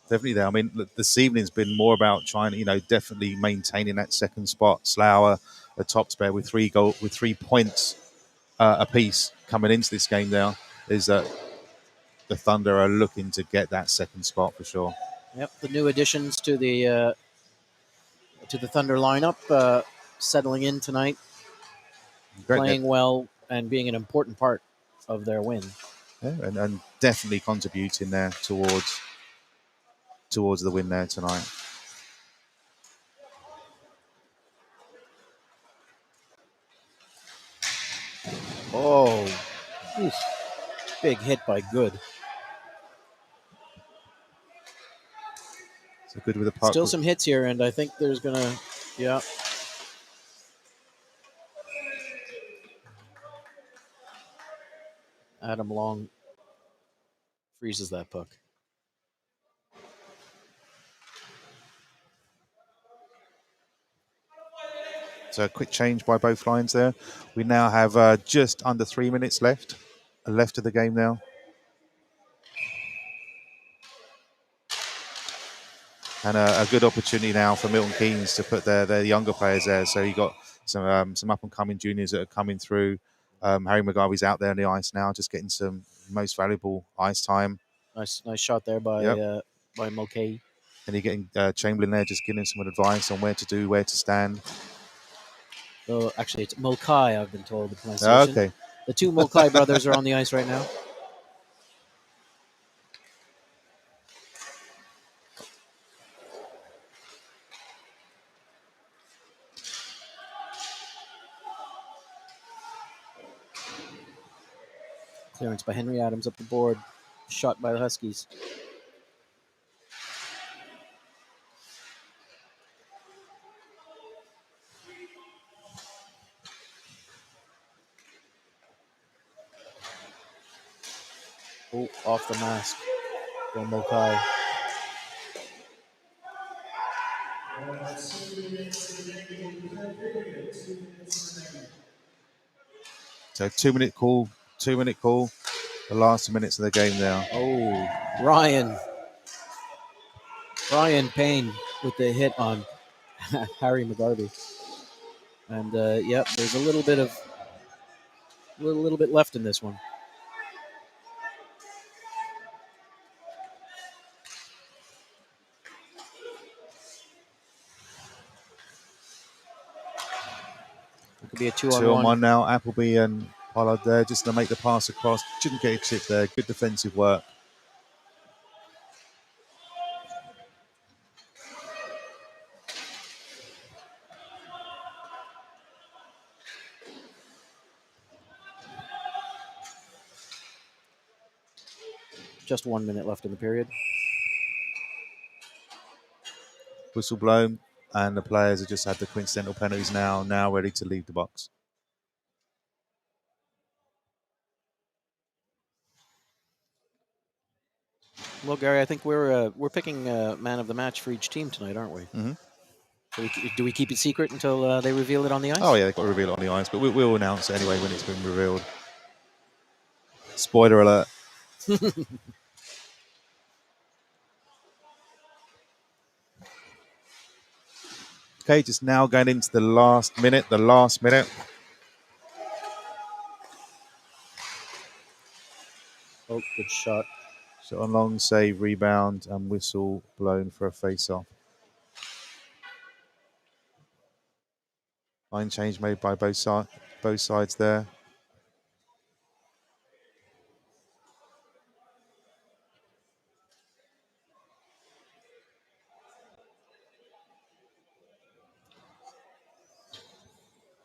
Definitely there. I mean, this evening's been more about trying to, definitely maintaining that second spot. Slough, a top spare with 3 points apiece coming into this game now, is that the Thunder are looking to get that second spot for sure. Yep, the new additions to the Thunder lineup settling in tonight, playing well and being an important part of their win. Yeah, and definitely contributing there towards the win there tonight. Oh, big hit by Good. So Good with a puck. Still some hits here, and I think there's gonna, yeah. Adam Long freezes that puck. So a quick change by both lines there. We now have just under 3 minutes left of the game now. And a good opportunity now for Milton Keynes to put their younger players there. So you got some up and coming juniors that are coming through. Harry McGarvey's out there on the ice now, just getting some most valuable ice time. Nice shot there by Mulcahy. And you're getting Chamberlain there, just giving some advice on where to stand. So actually, it's Mulcahy, I've been told the pronunciation. Okay. The 2 Mulcahy brothers are on the ice right now. Clearance by Henry Adams up the board. Shot by the Huskies. Oh, off the mask from Mulcahy. So 2 minute call. The last 2 minutes of the game now. Oh, Ryan Payne with the hit on Harry McGarvey. And there's a little bit left in this one. Could be a 2-on-1 now. Appleby and Pollard there just to make the pass across. Shouldn't get a chip there. Good defensive work. Just 1 minute left in the period. Whistle blown, and the players have just had the coincidental penalties now ready to leave the box. Well, Gary, I think we're picking man of the match for each team tonight, aren't we? Mm-hmm. So do we keep it secret until they reveal it on the ice? Oh, yeah, they've got to reveal it on the ice, but we'll announce it anyway when it's been revealed. Spoiler alert. Okay, just now going into the last minute. Oh, good shot. Shot on long, save, rebound, and whistle blown for a face-off. Line change made by both sides there.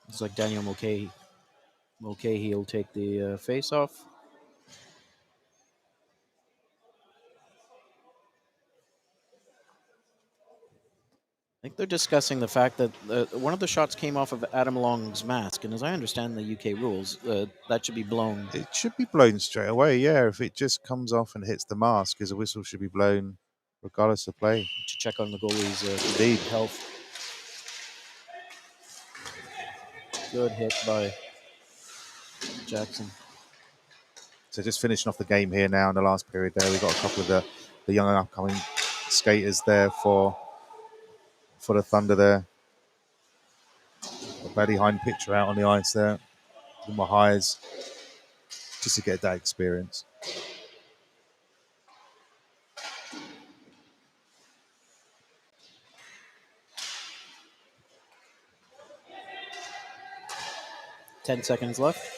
It's like Daniel Mulcahy. Mulcahy will take the face-off. I think they're discussing the fact that one of the shots came off of Adam Long's mask, and as I understand the UK rules, that should be blown. It should be blown straight away, yeah. If it just comes off and hits the mask, because a whistle should be blown regardless of play. To check on the goalie's Indeed. health. Good hit by Jackson. So just finishing off the game here now in the last period there. We've got a couple of the young upcoming skaters there for the Thunder there. A Baddy Hind picture out on the ice there. With my highs. Just to get that experience. Ten seconds left.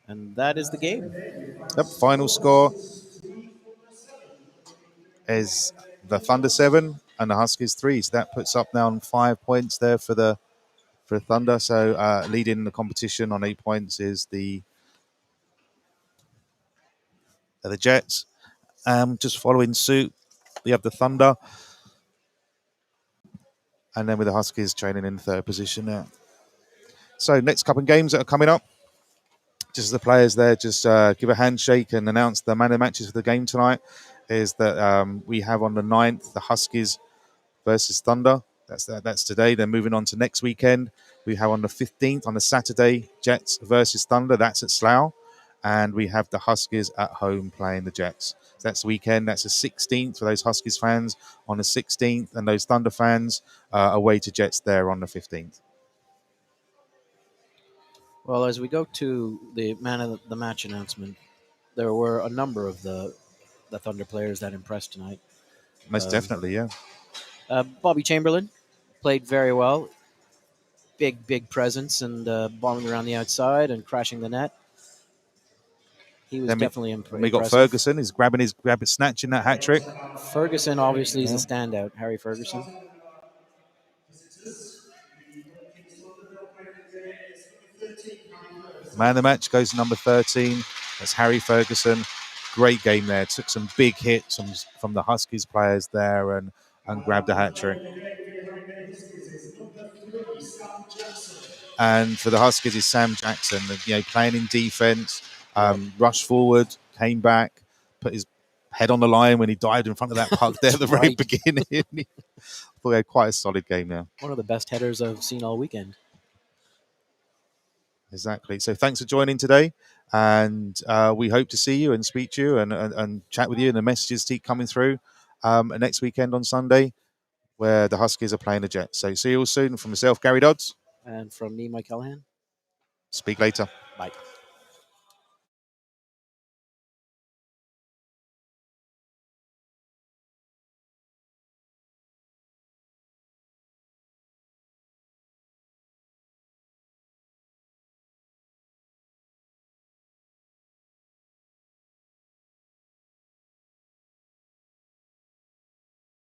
And that is the game. Yep, final score is the Thunder 7 and the Huskies 3. So that puts up now on 5 points there for Thunder. So leading the competition on 8 points is the Jets. Just following suit, we have the Thunder. And then with the Huskies training in third position now. So next couple of games that are coming up. Just the players there, just give a handshake and announce the man of the matches for the game tonight. Is that we have on the 9th, the Huskies versus Thunder. That's today. Then moving on to next weekend, we have on the 15th, on the Saturday, Jets versus Thunder. That's at Slough. And we have the Huskies at home playing the Jets. So that's the weekend. That's the 16th for those Huskies fans on the 16th. And those Thunder fans away to Jets there on the 15th. Well, as we go to the man of the match announcement, there were a number of the Thunder players that impressed tonight. Most definitely, yeah. Bobby Chamberlain played very well. Big presence and bombing around the outside and crashing the net. He was definitely impressive. We got Ferguson. He's snatching that hat trick. Ferguson obviously is a standout. Harry Ferguson. Man of the match goes to number 13. That's Harry Ferguson. Great game there. Took some big hits from the Huskies players there and grabbed a hat trick. And for the Huskies is Sam Jackson, playing in defense, rushed forward, came back, put his head on the line when he dived in front of that puck there at the very beginning. I thought he had quite a solid game there. One of the best headers I've seen all weekend. Exactly. So thanks for joining today. And we hope to see you and speak to you and chat with you. And the messages keep coming through next weekend on Sunday, where the Huskies are playing the Jets. So see you all soon. From myself, Gary Dodds. And from me, Mike Callahan. Speak later. Bye.